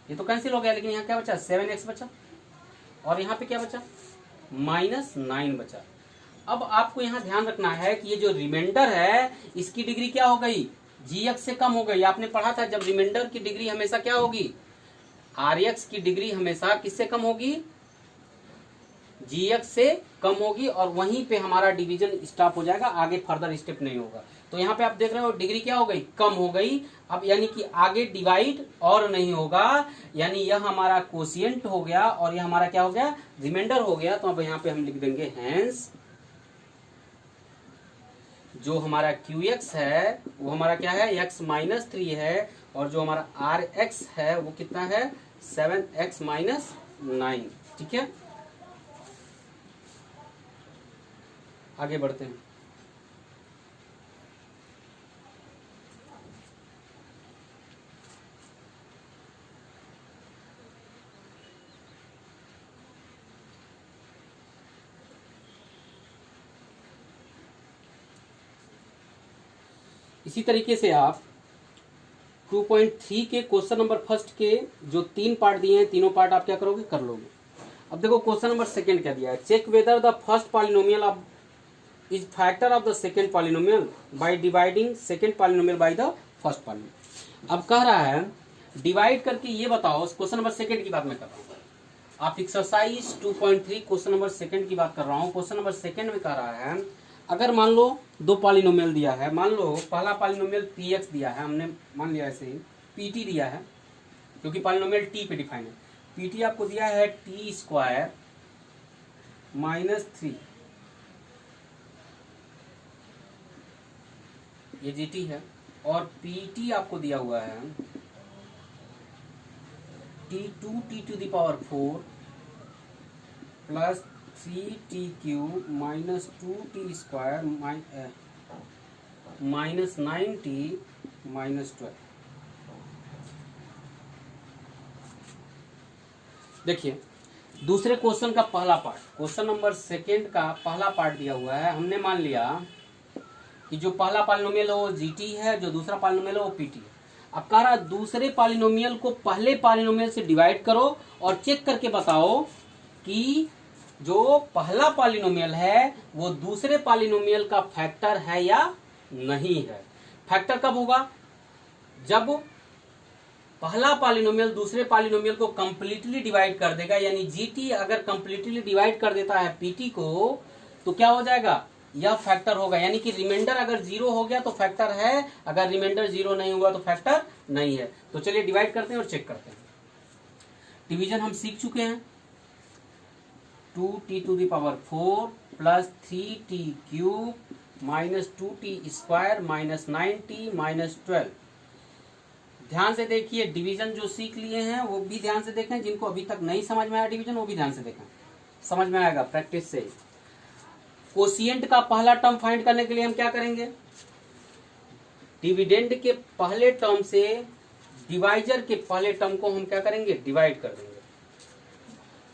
ये तो कैंसिल हो गया, लेकिन यहाँ क्या बचा 7x बचा, और यहाँ पे क्या बचा -9 बचा। अब आपको यहाँ ध्यान रखना है कि ये जो रिमाइंडर है इसकी डिग्री क्या हो गई, gx से कम हो गई। आपने पढ़ा था जब रिमाइंडर की डिग्री हमेशा क्या होगी, rx की डिग्री हमेशा किससे कम होगी, gx से कम होगी, और वहीं पे हमारा डिवीजन स्टॉप हो जाएगा, आगे फर्दर स्टेप नहीं होगा। तो यहाँ पे आप देख रहे हो डिग्री क्या हो गई, कम हो गई। अब यानी कि आगे डिवाइड और नहीं होगा, यानी यह हमारा कोशिएंट हो गया और यह हमारा क्या हो गया, रिमाइंडर हो गया। तो अब यहाँ पे हम लिख देंगे हेंस जो हमारा QX है वो हमारा क्या है, x -3 है, और जो हमारा RX है वो कितना है 7x -9। ठीक है, आगे बढ़ते हैं। इसी तरीके से आप 2.3 के क्वेश्चन नंबर फर्स्ट के जो 3 पार्ट दिए हैं, तीनों पार्ट आप क्या करोगे, कर लोगे। अब देखो क्वेश्चन नंबर सेकंड क्या दिया है, check whether the first polynomial of is factor of the second polynomial by dividing second polynomial by the first polynomial. अब कह रहा है डिवाइड करके ये बताओ, क्वेश्चन नंबर सेकंड की बात मैं कर रहा हूँ, आप एक्सरसाइज 2.3 क्वेश्चन नंबर सेकंड की बात कर रहा हूँ। क्वेश्चन नंबर सेकंड में कह रहा है अगर मान लो 2 पॉलिनोमियल दिया है, मान लो पहला पॉलिनोमियल px दिया है, हमने मान लिया ऐसे ही pt दिया है क्योंकि पॉलिनोमियल t पे डिफाइन है। pt आपको दिया है t² -3, ये gt है, और pt आपको दिया हुआ है t2t⁴ plus 3t³ -2t² -9t -12। देखिए दूसरे क्वेश्चन का पहला पार्ट, क्वेश्चन नंबर सेकंड का पहला पार्ट दिया हुआ है। हमने मान लिया कि जो पहला पॉलिनोमियल है वो gt है, जो दूसरा पॉलिनोमियल है वो pt है। अब कह रहा है दूसरे पॉलिनोमियल को पहले पॉलिनोमियल से डिवाइड करो और चेक करके बताओ कि जो पहला पॉलिनोमियल है वो दूसरे पॉलिनोमियल का फैक्टर है या नहीं है। फैक्टर कब होगा, जब पहला पॉलिनोमियल दूसरे पॉलिनोमियल को कंप्लीटली डिवाइड कर देगा, यानी gt अगर कंप्लीटली डिवाइड कर देता है pt को तो क्या हो जाएगा, यह फैक्टर होगा। यानी कि रिमाइंडर अगर 0 हो गया तो फैक्टर है, अगर रिमाइंडर 0 नहीं हुआ तो फैक्टर नहीं है। तो चलिए डिवाइड करते हैं और चेक करते हैं। डिवीजन हम सीख चुके हैं, 2t⁴ plus 3t³ -2t² -9t -12। ध्यान से देखिए, डिवीजन जो सीख लिए हैं वो भी ध्यान से देखें, जिनको अभी तक नहीं समझ में आया डिवीजन वो भी ध्यान से देखें, समझ में आएगा प्रैक्टिस से। कोशिएंट का पहला टर्म फाइंड करने के लिए हम क्या करेंगे, डिविडेंड के पहले टर्म से डिवाइजर के पहले टर्म को हम क्या करेंगे, डिवाइड कर देंगे।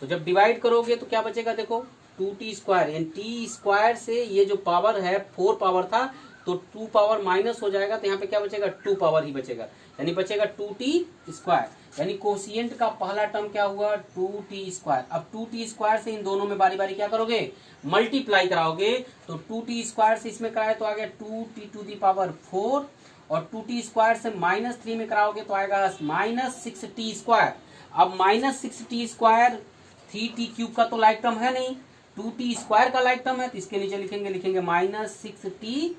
तो जब डिवाइड करोगे तो क्या बचेगा, देखो 2t², यानी t² से ये जो पावर है 4 पावर था तो 2 पावर माइनस हो जाएगा, तो यहाँ पे क्या बचेगा 2 पावर ही बचेगा, यानी बचेगा 2t²। यानी कोशिएंट का पहला टर्म क्या हुआ 2t²। अब 2t² से इन दोनों में बारी बारी क्या करोगे, मल्टीप्लाई कराओगे। तो 2t² से इसमें कराए तो आ गया 2t⁴ और 2t² से -3 में कराओगे तो आएगा -6t²। अब -6t², 3t³ का तो लाइक टर्म है नहीं, 2t² का लाइक टर्म है, तो इसके नीचे लिखेंगे -6t²।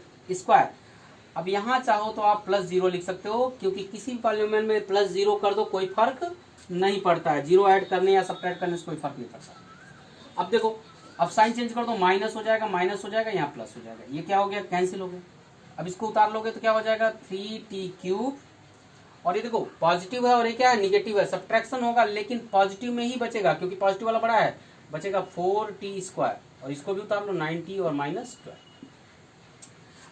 अब यहाँ चाहो तो आप +0 लिख सकते हो, क्योंकि किसी भी पॉलिनोमियल में +0 कर दो कोई फर्क नहीं पड़ता है, 0 ऐड करने या सब्ट्रैक्ट करने से कोई फर्क नहीं पड़ता। अब देखो, अब साइन चेंज कर दो, माइनस हो जाएगा, यहाँ प्लस हो जाएगा, ये क्या हो गया, कैंसिल हो गया। अब इसको उतार लोगे तो क्या हो जाएगा, 3t³। और ये देखो पॉजिटिव है और ये क्या है, निगेटिव है, सब्ट्रैक्शन होगा लेकिन पॉजिटिव में ही बचेगा, क्योंकि पॉजिटिव वाला बड़ा है, बचेगा 4t²। और इसको भी उतार लो, 9t और -12।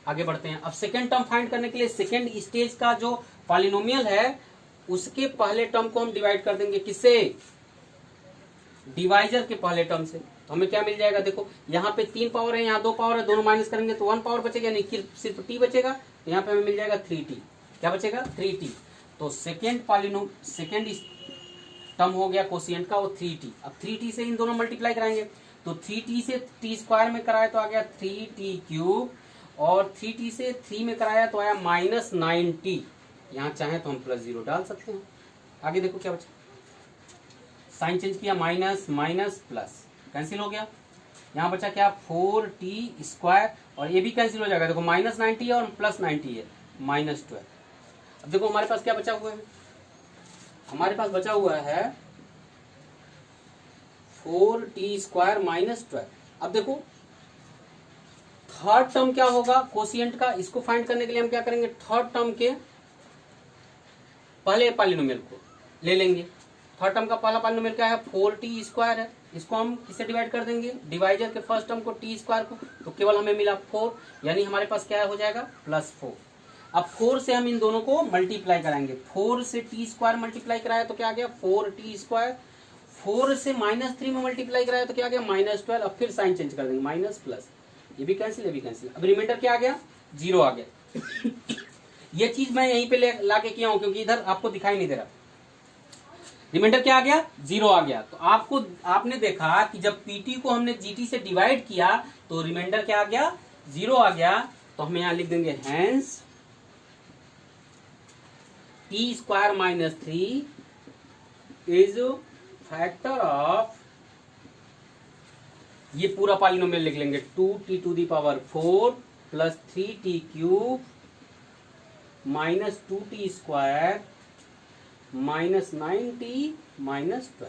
आगे बढ़ते हैं। अब सेकेंड टर्म फाइंड करने के लिए सेकेंड स्टेज का जो पॉलिनोमियल है उसके पहले टर्म को हम डिवाइड कर देंगे, किससे, डिवाइजर के पहले टर्म से। तो हमें क्या मिल जाएगा, देखो यहाँ पे 3 पावर है, यहाँ 2 पावर है, दोनों माइनस करेंगे तो 1 पावर बचेगा, नहीं सिर्फ t बचेगा। तो यहाँ पे हमें मिल जाएगा 3t। क्या बचेगा, 3t। तो सेकेंड टर्म हो गया कोशिएंट का, वो 3t। अब 3t से इन दोनों मल्टीप्लाई कराएंगे, तो 3t से t² में कराए तो आ गया 3t³, और 3t से 3 में कराया तो आया -9t। यहाँ चाहे तो हम +0 डाल सकते हैं। आगे देखो क्या बचा, साइन चेंज किया, माइनस माइनस प्लस, कैंसिल हो गया। यहाँ बचा क्या, 4t², और ये भी कैंसिल हो जाएगा। देखो -9t है और +9t है, -12। अब देखो हमारे पास क्या बचा हुआ है, हमारे पास बचा हुआ है 4t² -12। अब देखो थर्ड टर्म क्या होगा कोशिएंट का, इसको फाइंड करने के लिए हम क्या करेंगे, थर्ड टर्म के पहले पॉलिनोमियल को ले लेंगे। थर्ड टर्म का पहला पॉलिनोमियल क्या है, 4t² है, इसको हम किससे डिवाइड कर देंगे, डिवाइजर के फर्स्ट टर्म को t² को, तो केवल हमें मिला 4, यानी हमारे पास क्या हो जाएगा, +4। अब 4 से हम इन दोनों को मल्टीप्लाई कराएंगे, 4 से t² मल्टीप्लाई कराया तो क्या आ गया, 4t²। 4 से -3 में मल्टीप्लाई कराया तो क्या आ गया, -12। अब फिर साइन चेंज कर देंगे, माइनस प्लस, ये भी कैंसिल, ये भी कैंसिल। अब रिमाइंडर क्या आ गया, 0 आ गया। ये चीज मैं यहीं पे लाके किया हूं, क्योंकि इधर आपको दिखाई नहीं दे रहा। रिमाइंडर क्या आ गया, 0 आ गया। तो आपने देखा कि जब PT को हमने GT से डिवाइड किया तो रिमाइंडर क्या आ गया, 0 आ गया। तो हम यहां लिख देंगे hence t² -3 is factor of, ये पूरा पॉलिनोमियल लिख लेंगे, 2t⁴ + 3t³ -2t² -9t -12।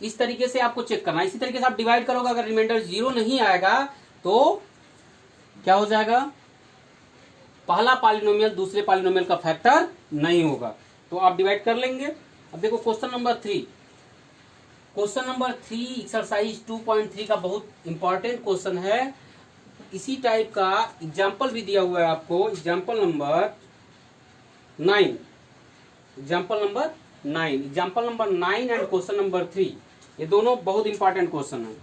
इस तरीके से आपको चेक करना है। इसी तरीके से आप डिवाइड करोगे, अगर रिमाइंडर 0 नहीं आएगा तो क्या हो जाएगा, पहला पॉलिनोमियल दूसरे पॉलिनोमियल का फैक्टर नहीं होगा। तो आप डिवाइड कर लेंगे। अब देखो क्वेश्चन नंबर 3, एक्सरसाइज 2.3 का बहुत इंपॉर्टेंट क्वेश्चन है। इसी टाइप का एग्जाम्पल भी दिया हुआ है आपको, example number 9 and question number 3, ये दोनों बहुत इंपॉर्टेंट क्वेश्चन है।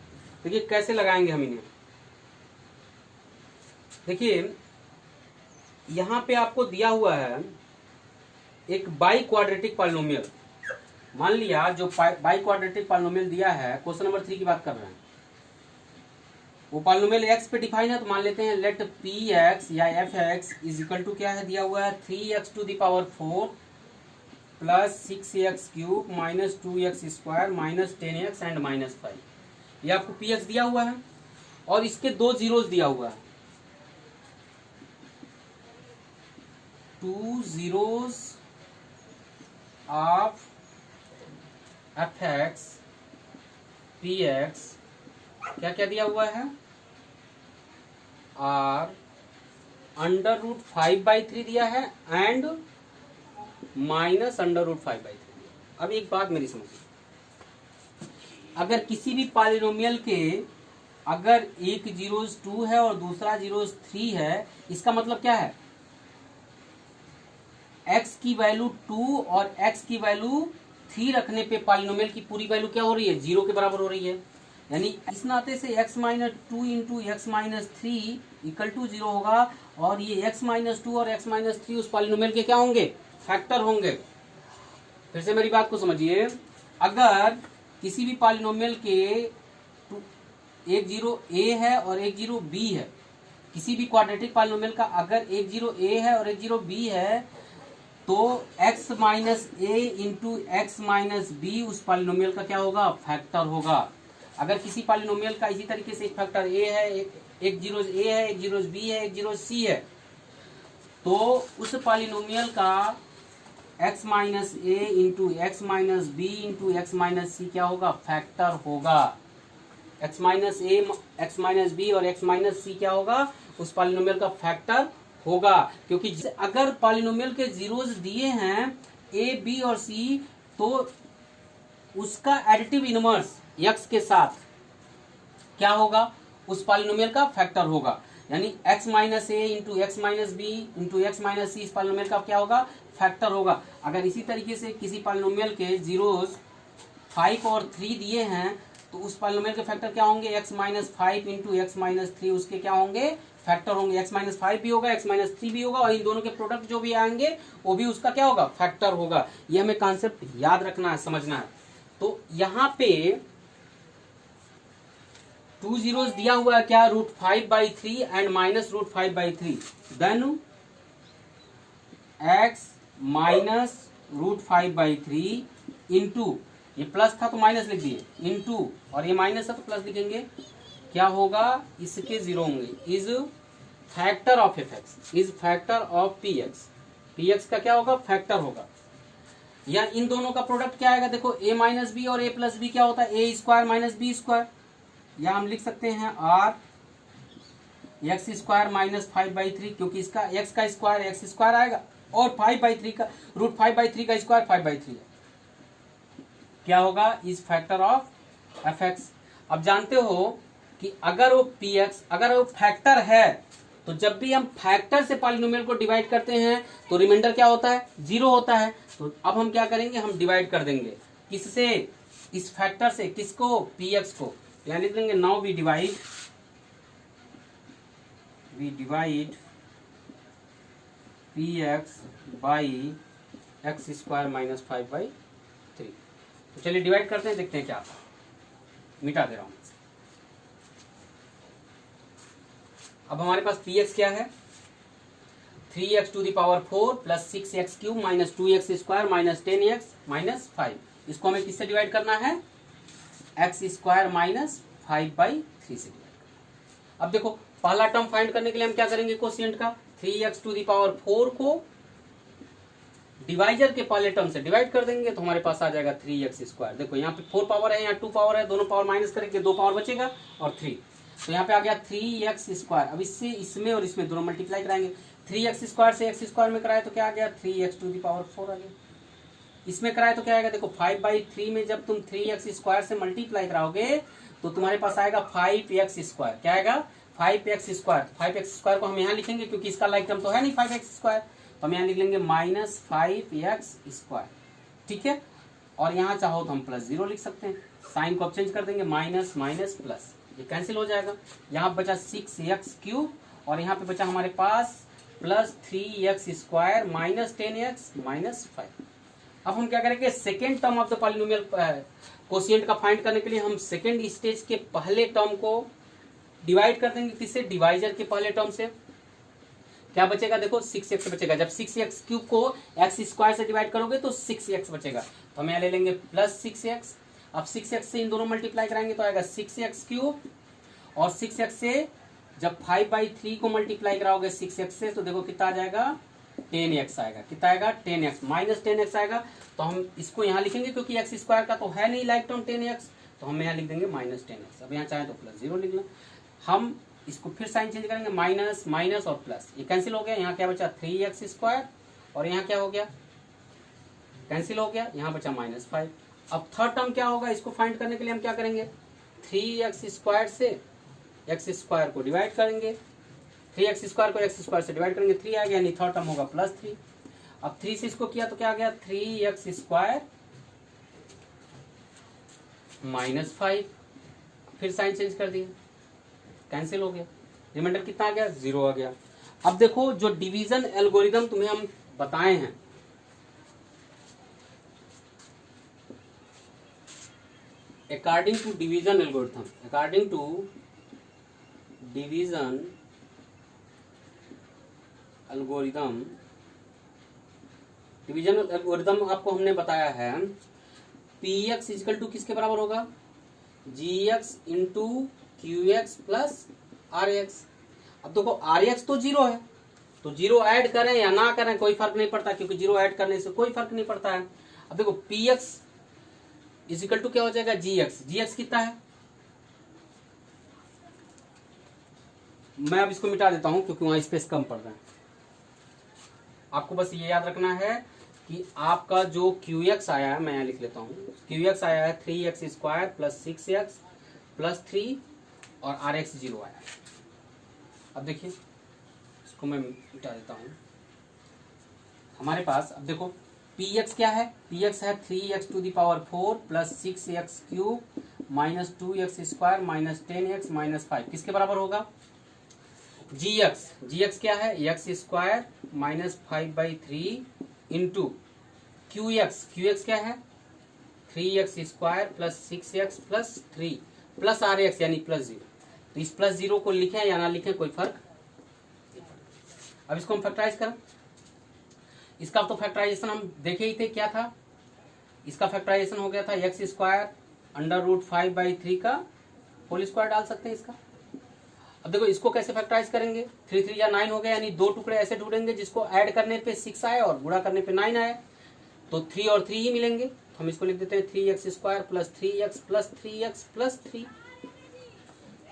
देखिए कैसे लगाएंगे हम इन्हें। देखिए यहां पे आपको दिया हुआ है एक बाई क्वाड्रेटिक पॉलिनोमियल। मान लिया जो बाई क्वाड्रेटिक पॉलिनोमियल दिया है, क्वेश्चन नंबर 3 की बात कर रहे हैं, वो पॉलिनोमियल x पे डिफाइन है। तो मान लेते हैं लेट px या fx इज इक्वल टू क्या है, दिया हुआ है 3x⁴ + 6x³ -2x² -10x and -5। ये आपको px दिया हुआ है और इसके 2 जीरोस दिया हुआ है, 2 zeros ऑफ fx px क्या क्या दिया हुआ है, r √5/3 दिया है एंड -√5/3। अब एक बात मेरी समझिए, अगर किसी भी पॉलिनोमियल के अगर एक जीरोस 2 है और दूसरा जीरोस 3 है, इसका मतलब क्या है, x की वैल्यू 2 और x की वैल्यू 3 रखने पे पॉलिनोमियल की पूरी वैल्यू क्या हो रही है, 0 के बराबर हो रही है। यानी इस नाते से x - 2 × x - 3 = 0 होगा, और ये x - 2 और x - 3 उस पॉलिनोमियल के क्या होंगे, फैक्टर होंगे। फिर से मेरी बात को समझिए, अगर किसी भी पॉलिनोमियल के एक जीरो a है और एक जीरो b है, किसी भी क्वाड्रेटिक पॉलिनोमियल का अगर एक जीरो ए है और एक जीरो बी है तो x minus a into x minus B उस पॉलिनोमियल का क्या होगा, फैक्टर होगा। अगर किसी पॉलिनोमियल का इसी तरीके से एक फैक्टर ए है, एक जीरो ए है, एक जीरो बी है, एक जीरो सी है, तो उस पॉलिनोमियल का x minus a into x minus b into x minus c क्या होगा, फैक्टर होगा। x minus a, x minus b और एक्स माइनस सी क्या होगा, उस पॉलिनोमियल का फैक्टर होगा। क्योंकि अगर पॉलिनोमियल के जीरोस दिए हैं ए बी और सी तो उसका एडिटिव इनवर्स x के साथ क्या होगा, उस पॉलिनोमियल का फैक्टर होगा। यानी x minus a into x minus b into x minus c इस पॉलिनोमियल का क्या होगा, फैक्टर होगा। अगर इसी तरीके से किसी पॉलिनोमियल के जीरोस 5 और 3 दिए हैं तो उस पॉलिनोमियल के फैक्टर क्या होंगे, x minus 5 into x minus 3 उसके क्या होंगे, फैक्टर होंगे। x माइनस 5 भी होगा, x माइनस 3 भी होगा और इन दोनों के प्रोडक्ट जो भी आएंगे वो भी उसका क्या होगा, फैक्टर होगा। ये हमें कॉन्सेप्ट याद रखना है, समझना है। तो यहाँ पे 2 जीरोस दिया हुआ है क्या, √5/3 and minus √5/3, then x minus √5/3 into, ये प्लस था तो माइनस लिख दिए, इंटू, और ये माइनस है तो प्लस लिखेंगे, क्या होगा, इसके जीरो होंगे, is factor of f x, is factor of p x, P x का क्या होगा, फैक्टर होगा। या इन दोनों का प्रोडक्ट क्या आएगा, देखो a माइनस बी और a प्लस बी क्या होता है, ए स्क्वायर माइनस बी स्क्वायर, या हम लिख सकते हैं r एक्स स्क्वायर माइनस 5/3, क्योंकि इसका x का स्क्वायर एक्स स्क्वायर आएगा और 5/3 का √5/3 का स्क्वायर 5/3 है, क्या होगा, is factor of f x. अब जानते हो कि अगर वो पी एक्स, अगर वो फैक्टर है तो जब भी हम फैक्टर से पॉलिनोमियल को डिवाइड करते हैं तो रिमाइंडर क्या होता है, जीरो होता है। तो अब हम क्या करेंगे, हम डिवाइड कर देंगे किससे, इस फैक्टर से, किसको, पी एक्स को। यहाँ लिख देंगे now we divide p x by x square minus 5/3। तो चलिए डिवाइड करते हैं, देखते हैं क्या आता है। मिटा दे रहा हूं। अब हमारे पास पी एक्स क्या है, 3x⁴ plus 6x³ minus 2x² minus 10x minus 5। इसको हमें किससे डिवाइड करना है, x² माइनस 5/3 से डिवाइड करना। अब देखो पहला टर्म फाइंड करने के लिए हम क्या करेंगे, कोशिएंट का 3x⁴ को डिवाइजर के पहले टर्म से डिवाइड कर देंगे तो हमारे पास आ जाएगा 3x²। देखो यहाँ पे 4 पावर है, यहाँ 2 पावर है, दोनों पावर माइनस करेंगे 2 पावर बचेगा और 3, तो यहाँ पे आ गया 3x²। अब इससे इसमें और इसमें दोनों मल्टीप्लाई कराएंगे, 3x² से x² में कराए तो क्या आ गया, 3x⁴ आ गया। इसमें कराए तो क्या आएगा, देखो 5/3 में जब तुम 3x² से मल्टीप्लाई कराओगे तो तुम्हारे पास आएगा 5x²। क्या आएगा, 5x²। 5x² को हम यहाँ लिखेंगे क्योंकि इसका लाइक टर्म तो है नहीं 5x², तो हम यहाँ लिख लेंगे माइनस 5x²। ठीक है, और यहाँ चाहो तो हम प्लस 0 लिख सकते हैं, साइन को अब चेंज कर देंगे, माइनस माइनस प्लस, ये कैंसिल हो जाएगा। यहाँ बचा 6x³ और यहाँ पे बचा हमारे पास plus 3x² minus 10x minus 5। अब हम क्या करेंगे, second term of the polynomial quotient का फाइंड करने के लिए हम सेकेंड स्टेज के पहले टर्म को डिवाइड कर देंगे, किससे, डिवाइजर के पहले टर्म से। क्या बचेगा, देखो 6x बचेगा। जब 6x³ को x² से डिवाइड करोगे तो 6x बचेगा, तो हम यहाँ ले लेंगे प्लस 6x। अब 6x से इन दोनों मल्टीप्लाई कराएंगे तो आएगा 6x³ और 6x से जब 5/3 को मल्टीप्लाई कराओगे 6x से तो देखो कितना आ जाएगा, 10x आएगा। कितना आएगा, 10x माइनस 10x आएगा। तो हम इसको यहाँ लिखेंगे क्योंकि x² का तो है नहीं लाइक टर्म 10x, तो हम यहाँ लिख देंगे माइनस 10x। अब यहाँ चाहे तो प्लस 0 लिख लें। हम इसको फिर साइन चेंज करेंगे, माइनस माइनस और प्लस, ये कैंसिल हो गया। यहाँ क्या बचा, 3x² और यहाँ क्या हो गया, कैंसिल हो गया, यहाँ बचा माइनस 5। अब थर्ड टर्म क्या होगा, इसको फाइंड करने के लिए हम क्या करेंगे, 3x² से x² को डिवाइड करेंगे, 3x² को x² से डिवाइड करेंगे, 3 आ गया, यानी थर्ड टर्म होगा प्लस 3। अब 3 से इसको किया तो क्या आ गया, 3x² माइनस 5, फिर साइन चेंज कर दिया, कैंसिल हो गया, रिमाइंडर कितना आ गया, 0 आ गया। अब देखो जो डिवीजन एल्गोरिदम तुम्हें हम बताए हैं, according to division algorithm, division algorithm आपको हमने बताया है पी एक्स इजिकल टू किसके बराबर होगा, g x into q x plus r x. अब देखो आर एक्स तो जीरो है, तो जीरो ऐड करें या ना करें कोई फर्क नहीं पड़ता, क्योंकि जीरो ऐड करने से कोई फर्क नहीं पड़ता है। अब देखो पी एक्स इजिकल टू क्या हो जाएगा, जी एक्स कितना है, मैं अब इसको मिटा देता हूं क्योंकि वहां स्पेस कम पड़ रहा है। आपको बस ये याद रखना है कि आपका जो क्यू एक्स आया है, मैं यहाँ लिख लेता हूँ, क्यू एक्स आया है 3x² प्लस 6x प्लस 3 और आर एक्स जीरो आया है। अब देखिए इसको मैं मिटा देता हूँ। हमारे पास अब देखो पी एक्स क्या है, पी एक्स है 3x⁴ plus 6x³ minus 2x² minus 10x minus 5 किसके बराबर होगा, जी एक्स क्या है, x² minus 5/3 into q x क्या है 3x² plus 6x plus 3 plus r x यानी प्लस 0। तो इस प्लस 0 को लिखें या ना लिखें कोई फर्क नहीं पड़ता। अब इसको हम फैक्टराइज करें, इसका तो फैक्टराइजेशन हम देखे ही थे क्या था, इसका फैक्टराइजेशन हो गया था x² √5/3 का होल स्क्वायर डाल सकते हैं इसका। अब देखो इसको कैसे फैक्टराइज करेंगे, 3 3 या 9 हो गया, यानी दो टुकड़े ऐसे ढूंढेंगे जिसको ऐड करने पे 6 आए और गुणा करने पे 9 आए, तो 3 और 3 ही मिलेंगे। हम इसको लिख देते हैं 3x² plus 3x plus 3x plus 3।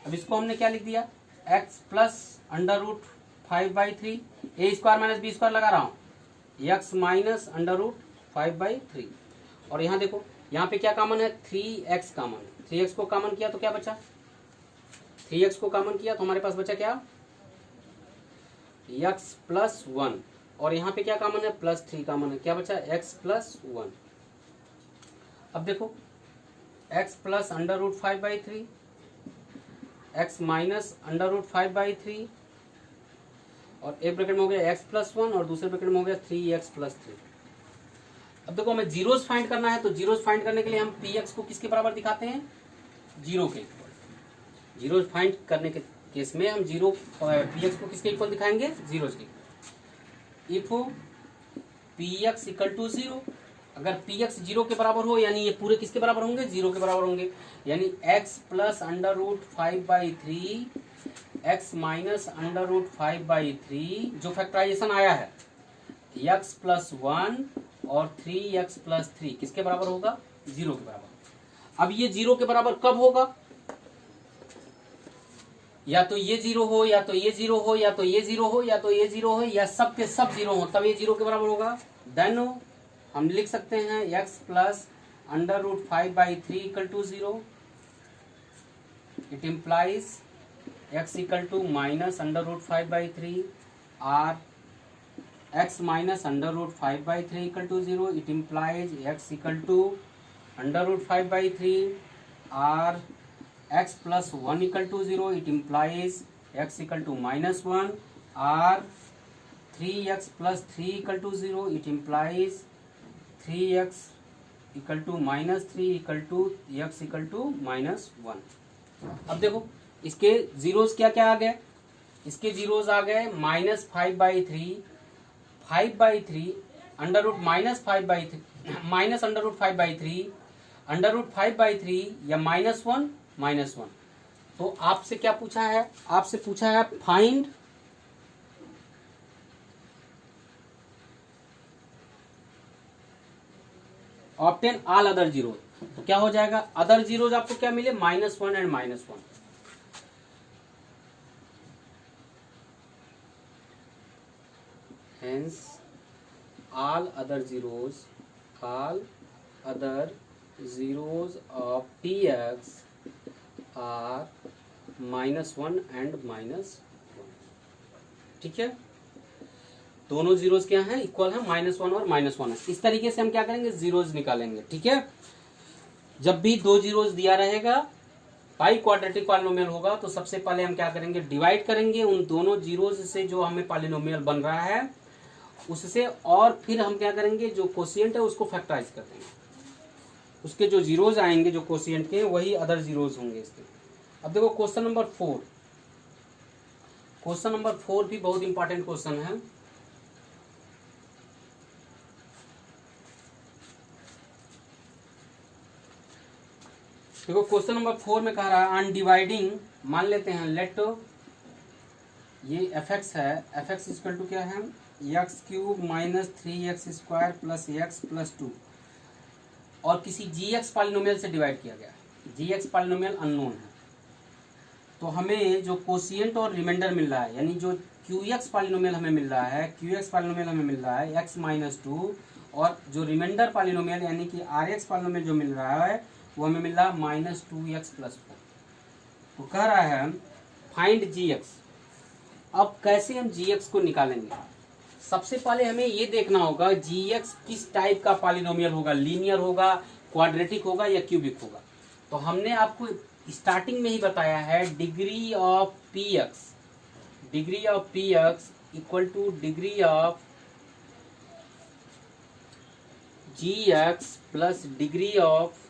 अब इसको हमने क्या लिख दिया, x plus √5/3, a² minus b² लगा रहा हूँ, x माइनस √5/3। और यहाँ देखो यहाँ पे क्या कॉमन है, 3x कॉमन है, 3x को कॉमन किया तो क्या बचा, 3x को कॉमन किया तो हमारे पास बचा क्या, x प्लस 1, और यहाँ पे क्या कॉमन है, प्लस 3 कॉमन है, क्या बचा x प्लस 1। अब देखो x प्लस √5/3, x माइनस √5/3, और एक ब्रैकेट में हो गया x प्लस 1 और दूसरे ब्रैकेट में हो गया 3x प्लस 3। अब देखो हमें जीरोस फाइंड करना है, तो जीरोस फाइंड करने के लिए हम px को किसके बराबर दिखाते हैं, जीरो के इक्वल। जीरो फाइंड करने के केस में हम जीरो px को किसके इक्वल दिखाएंगे, जीरो के। इफ px इक्वल टू 0, अगर px 0 के बराबर हो यानी ये पूरे किसके बराबर होंगे, 0 के बराबर होंगे, यानी x प्लस √5/3 x माइनस √5/3 जो फैक्टराइजेशन आया है x प्लस 1 और 3x प्लस 3 किसके बराबर होगा, 0 के बराबर। अब ये 0 के बराबर कब होगा, या तो ये 0 हो, या तो ये 0 हो, या तो ये 0 हो, या तो ये 0 हो, या सब के सब 0 हो, तब ये 0 के बराबर होगा। देन हम लिख सकते हैं x plus √5/3 equal to 0, it implies x equal to minus √5/3 और x minus √5/3 equal to 0, it implies x equal to √5/3 और x plus 1 equal to 0, it implies x equal to minus 1 और 3x plus 3 equal to 0, it implies 3x equal to minus 3 equal to x equal to minus 1। अब देखो इसके zeros क्या क्या आ गए, इसके zeros आ गए -5/3, 5/3, √ -5/3 माइनस √5/3, √5/3 या -1 -1। तो आपसे क्या पूछा है, आपसे पूछा है find obtain all other zero. तो क्या हो जाएगा, अदर जीरोज आपको क्या मिले, -1 and -1। Hence all other zeros of px are -1 and -1। ठीक है, दोनों जीरोस क्या हैं, इक्वल है, -1 और -1 है। इस तरीके से हम क्या करेंगे, जीरोस निकालेंगे। ठीक है, जब भी दो जीरोस दिया रहेगा, पाई क्वाड्रेटिक पॉलिनोमियल होगा, तो सबसे पहले हम क्या करेंगे, डिवाइड करेंगे उन दोनों जीरोस से जो हमें पॉलिनोमियल बन रहा है उससे, और फिर हम क्या करेंगे, जो कोशिएंट है उसको फैक्टराइज कर देंगे, उसके जो जीरोज आएंगे जो कोशिएंट के, वही अदर जीरोज होंगे इसके। अब देखो क्वेश्चन नंबर 4, क्वेश्चन नंबर 4 भी बहुत इंपॉर्टेंट क्वेश्चन है। देखो क्वेश्चन नंबर 4 में कह रहा है अनडिवाइडिंग, मान लेते हैं लेट ये एफ एक्स है, एफ एक्स इक्वल टू क्या है x cube minus 3x square plus x plus 2 और किसी जी एक्स पॉलिनोमियल से डिवाइड किया गया। जी एक्स पॉलिनोमियल अननोन है, तो हमें जो कोशिएंट और रिमाइंडर मिल रहा है, यानी जो क्यू एक्स पॉलिनोमियल हमें मिल रहा है, क्यू एक्स पॉलिनोमियल हमें मिल रहा है एक्स माइनस 2, और जो रिमाइंडर पॉलिनोमियल यानी कि आर एक्स पॉलिनोमियल जो मिल रहा है वो हमें मिल रहा है माइनस 2x प्लस 4। तो कह रहा है फाइंड जी एक्स। अब कैसे हम जी एक्स को निकालेंगे? सबसे पहले हमें ये देखना होगा जी एक्स किस टाइप का पॉलिनोमियल होगा, लीनियर होगा, क्वाड्रेटिक होगा या क्यूबिक होगा। तो हमने आपको स्टार्टिंग में ही बताया है degree of p x, degree of p x equal to degree of g x plus degree of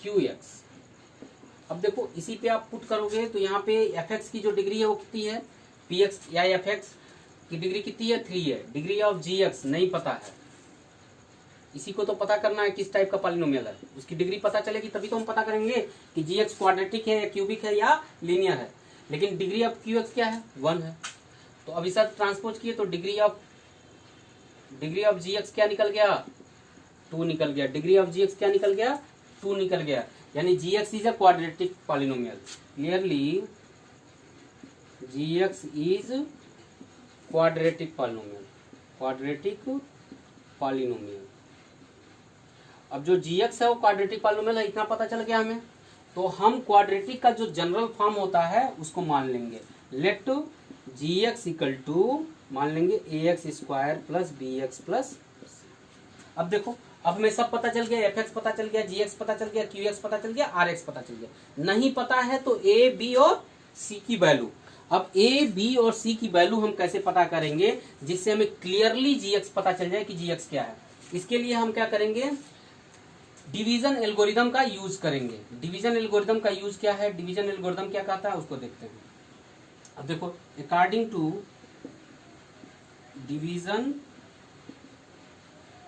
q x. अब देखो इसी पे आप पुट करोगे तो यहाँ पे एफ एक्स की जो डिग्री है वो कितनी है, पी एक्स या एफ एक्स की डिग्री कितनी है 3 है। डिग्री ऑफ जी एक्स नहीं पता है, इसी को तो पता करना है किस टाइप का पॉलिनोमियल है, उसकी डिग्री पता चलेगी तभी तो हम पता करेंगे कि जी एक्स क्वाड्रेटिक है या क्यूबिक है या लीनियर है। लेकिन डिग्री ऑफ क्यू एक्स क्या है 1 है, तो अभी सर ट्रांसपोज किए तो डिग्री ऑफ जी एक्स क्या निकल गया 2 निकल गया। डिग्री ऑफ जी एक्स क्या निकल गया 2 निकल गया, यानी g x is a quadratic polynomial. Clearly g x is quadratic polynomial, quadratic polynomial. अब जो जी एक्स है वो क्वाड्रेटिक पॉलिनोमियल है, इतना पता चल गया हमें। तो हम क्वाड्रेटिक का जो जनरल फॉर्म होता है उसको मान लेंगे, let g x equal to मान लेंगे a x square plus b x plus. अब देखो अब हमें सब पता चल गया, एफ एक्स पता चल गया, जी एक्स पता चल गया, क्यू एक्स पता चल गया, आर एक्स पता चल गया। नहीं पता है तो ए बी और सी की वैल्यू। अब ए बी और सी की वैल्यू हम कैसे पता करेंगे जिससे हमें क्लियरली जी एक्स पता चल जाए कि जी एक्स क्या है। इसके लिए हम क्या करेंगे, डिवीजन एल्गोरिदम का यूज करेंगे। डिवीजन एल्गोरिदम का यूज क्या है, डिवीजन एल्गोरिदम क्या कहता है उसको देखते हैं। अब देखो अकॉर्डिंग टू डिवीजन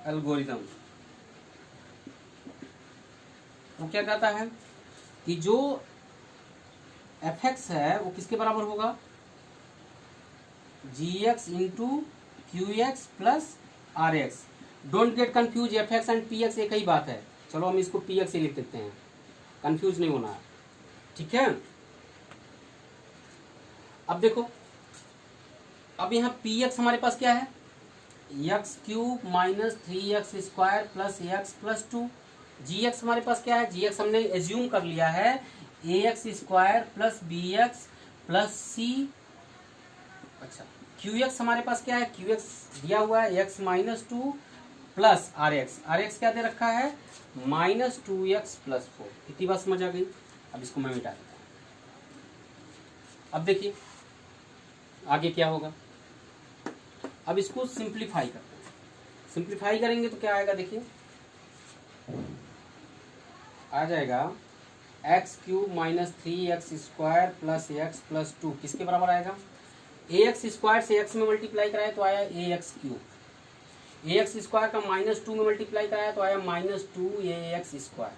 एल्गोरिदम वो क्या कहता है कि जो एफ एक्स है वो किसके बराबर होगा, g x into q x plus r x. Don't get confuse, f x and p x एक ही बात है। चलो हम इसको पी एक्स ही लिख देते हैं, कंफ्यूज नहीं होना है, ठीक है। अब देखो अब यहाँ पी एक्स हमारे पास क्या है, x cube minus 3x square plus x plus 2। जी एक्स हमारे पास क्या है, जी एक्स हमने एज्यूम कर लिया है a x square plus b x plus c. अच्छा क्यू एक्स हमारे पास क्या है, क्यू एक्स दिया हुआ है x minus 2 plus r x क्या दे रखा है माइनस 2x प्लस 4। इतनी बात समझ आ गई। अब इसको मैं मिटा देता हूँ। अब देखिए आगे क्या होगा, अब इसको सिंप्लीफाई करते हैं। सिंप्लीफाई करेंगे तो क्या आएगा, देखिए आ जाएगा x cube minus 3x square plus x plus 2 किसके बराबर आएगा, ए एक्स स्क्वायर से एक्स में मल्टीप्लाई कराए तो आया a x cube, a x square का माइनस 2 में मल्टीप्लाई कराया तो आया minus 2 a x square,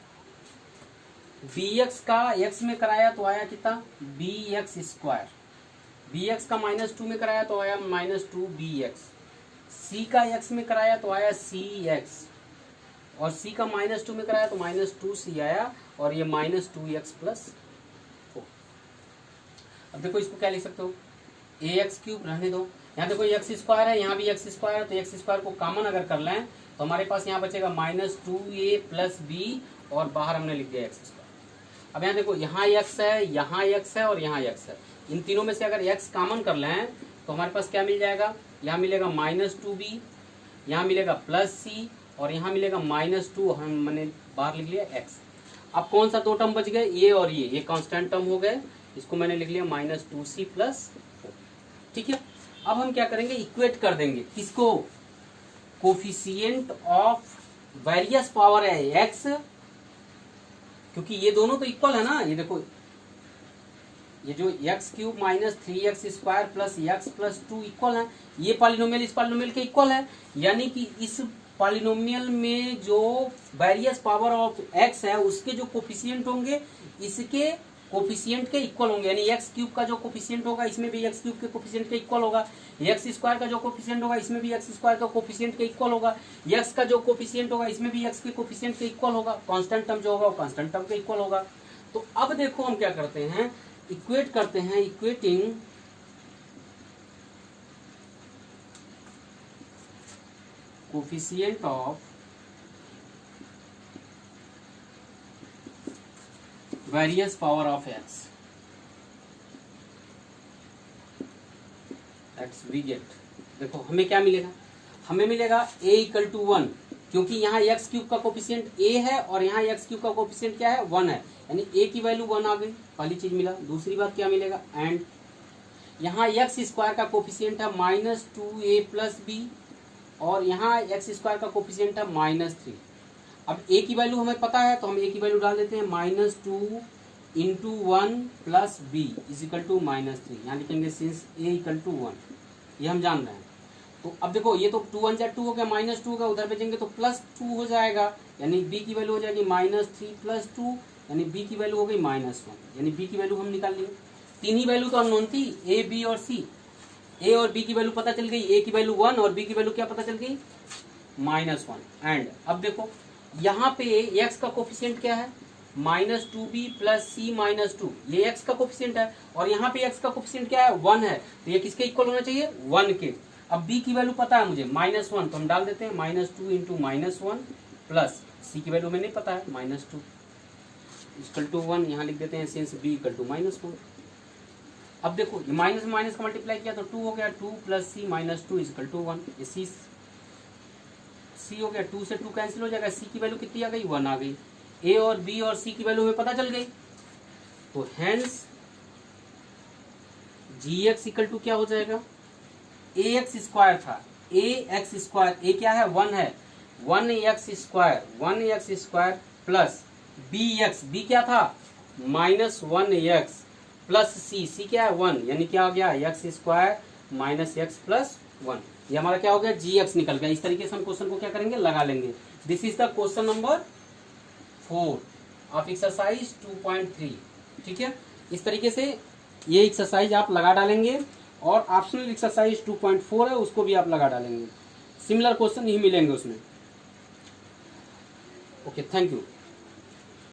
b x का एक्स में कराया तो आया कितना b x square, b x का माइनस 2 में कराया तो आया माइनस 2 बी एक्स, सी का एक्स में कराया तो आया सी एक्स, और सी का माइनस 2 में कराया तो माइनस 2 सी आया, और ये माइनस 2x प्लस 4। अब देखो इसको क्या लिख सकते हो, ए एक्स क्यूब रहने दो, यहाँ देखो एक्स स्क्वायर है, यहाँ भी एक्स स्क्वायर है, तो एक्स स्क्वायर को कॉमन अगर कर लें तो हमारे पास यहाँ बचेगा माइनस 2a प्लस बी, और बाहर हमने लिख दिया एक्स स्क्वायर। अब यहाँ देखो यहाँ एक्स है, यहाँ एक्स है और यहाँ एक्स है, इन तीनों में से अगर एक्स कॉमन कर लें तो हमारे पास क्या मिल जाएगा, यहाँ मिलेगा माइनस 2b, यहाँ मिलेगा प्लस सी, और यहाँ मिलेगा माइनस 2, मैंने बाहर लिख लिया एक्स। अब कौन सा दो टर्म बच गए, ये और ये कांस्टेंट टर्म हो गए, इसको मैंने लिख लिया माइनस 2c प्लस 4। ठीक है, अब हम क्या करेंगे, इक्वेट कर देंगे किसको, कोफिशिएंट ऑफ वेरियस पावर है एक्स, क्योंकि ये दोनों तो इक्वल है ना। ये देखो ये जो x cube minus 3x square plus x plus 2 equal है, ये पॉलिनोमियल इस पॉलिनोमियल के इक्वल है, यानी कि इस पॉलिनोमियल में जो वेरियस पावर ऑफ एक्स है उसके जो कोफिशिएंट होंगे इसके कोफिशिएंट के इक्वल होंगे, यानी एक्स क्यूब का जो कोफिशिएंट होगा इसमें भी एक्स क्यूब के कोफिशिएंट के इक्वल होगा, एक्स स्क्वायर का जो कोफिशिएंट होगा इसमें भी एक्स स्क्वायर का कोफिशिएंट के इक्वल होगा, एक्स का जो कोफिशिएंट होगा इसमें भी एक्स के कोफिशिएंट के इक्वल होगा, कांस्टेंट टर्म जो होगा वो कांस्टेंट टर्म के इक्वल होगा। तो अब देखो हम क्या करते हैं, इक्वेट करते हैं, equating coefficient of various power of x we get. देखो हमें क्या मिलेगा, हमें मिलेगा a इक्वल टू 1, क्योंकि यहाँ एक्स क्यूब का कोफिशिएंट a है और यहाँ एक्स क्यूब का कोफिशिएंट क्या है 1 है, यानी a की वैल्यू 1 आ गई, पहली चीज मिला। दूसरी बात क्या मिलेगा, एंड यहाँ एक्स स्क्वायर का कोफिशिएंट है -2a प्लस बी और यहाँ एक्स स्क्वायर का कोफिशिएंट है -3। अब a की वैल्यू हमें पता है तो हम a की वैल्यू डाल देते हैं -2 into 1 plus b is equal to -3। यहाँ लिखेंगे सिंस a इक्वल टू 1, ये हम जान रहे हैं। तो अब देखो ये तो 2 1 2 हो गया, -2 हो गया, उधर भेजेंगे तो +2 हो जाएगा, यानी b की वैल्यू हो जाएगी -3 + 2, यानी b की वैल्यू हो गई -1, यानी b की वैल्यू हम निकाल लिए। तीन ही वैल्यू तो अननोन थी, a b और c। a और b की वैल्यू पता चल गई, a की वैल्यू 1 और b की वैल्यू क्या पता चल गई -1। एंड अब देखो यहाँ पे x का कोफिशिएंट क्या है -2b प्लस c -2, ये x का कोफिशिएंट है और यहाँ पे x का कोफिशिएंट क्या है 1 है, तो ये किसके इक्वल होना चाहिए 1 के। अब b की वैल्यू पता है मुझे -1, तो हम डाल देते हैं -2 इंटू -1 प्लस c की वैल्यू हमें नहीं पता है -2 इक्वल टू 1, यहाँ लिख देते हैं सिंस b इक्वल टू -1। अब देखो माइनस माइनस का मल्टीप्लाई किया तो 2 हो गया, 2 प्लस c -2 इक्वल टू 1, ये c हो गया, 2 से 2 कैंसिल हो जाएगा, c की वैल्यू कितनी आ गई 1 आ गई। a और b और c की वैल्यू हमें पता चल गई, तो हेंस gx इक्वल टू क्या हो जाएगा, ax स्क्वायर था, ax स्क्वायर, a क्या है 1 है, 1x square plus bx, b क्या था -1x प्लस c क्या है 1, यानी क्या हो गया x स्क्वायर -x प्लस 1, ये हमारा क्या हो गया gx निकल गया। इस तरीके से हम क्वेश्चन को क्या करेंगे लगा लेंगे। This is the question number 4 of exercise 2.3। ठीक है, इस तरीके से ये एक्सरसाइज आप लगा डालेंगे और ऑप्शनल एक्सरसाइज 2.4 है उसको भी आप लगा डालेंगे, सिमिलर क्वेश्चन ही मिलेंगे उसमें। Okay, thank you.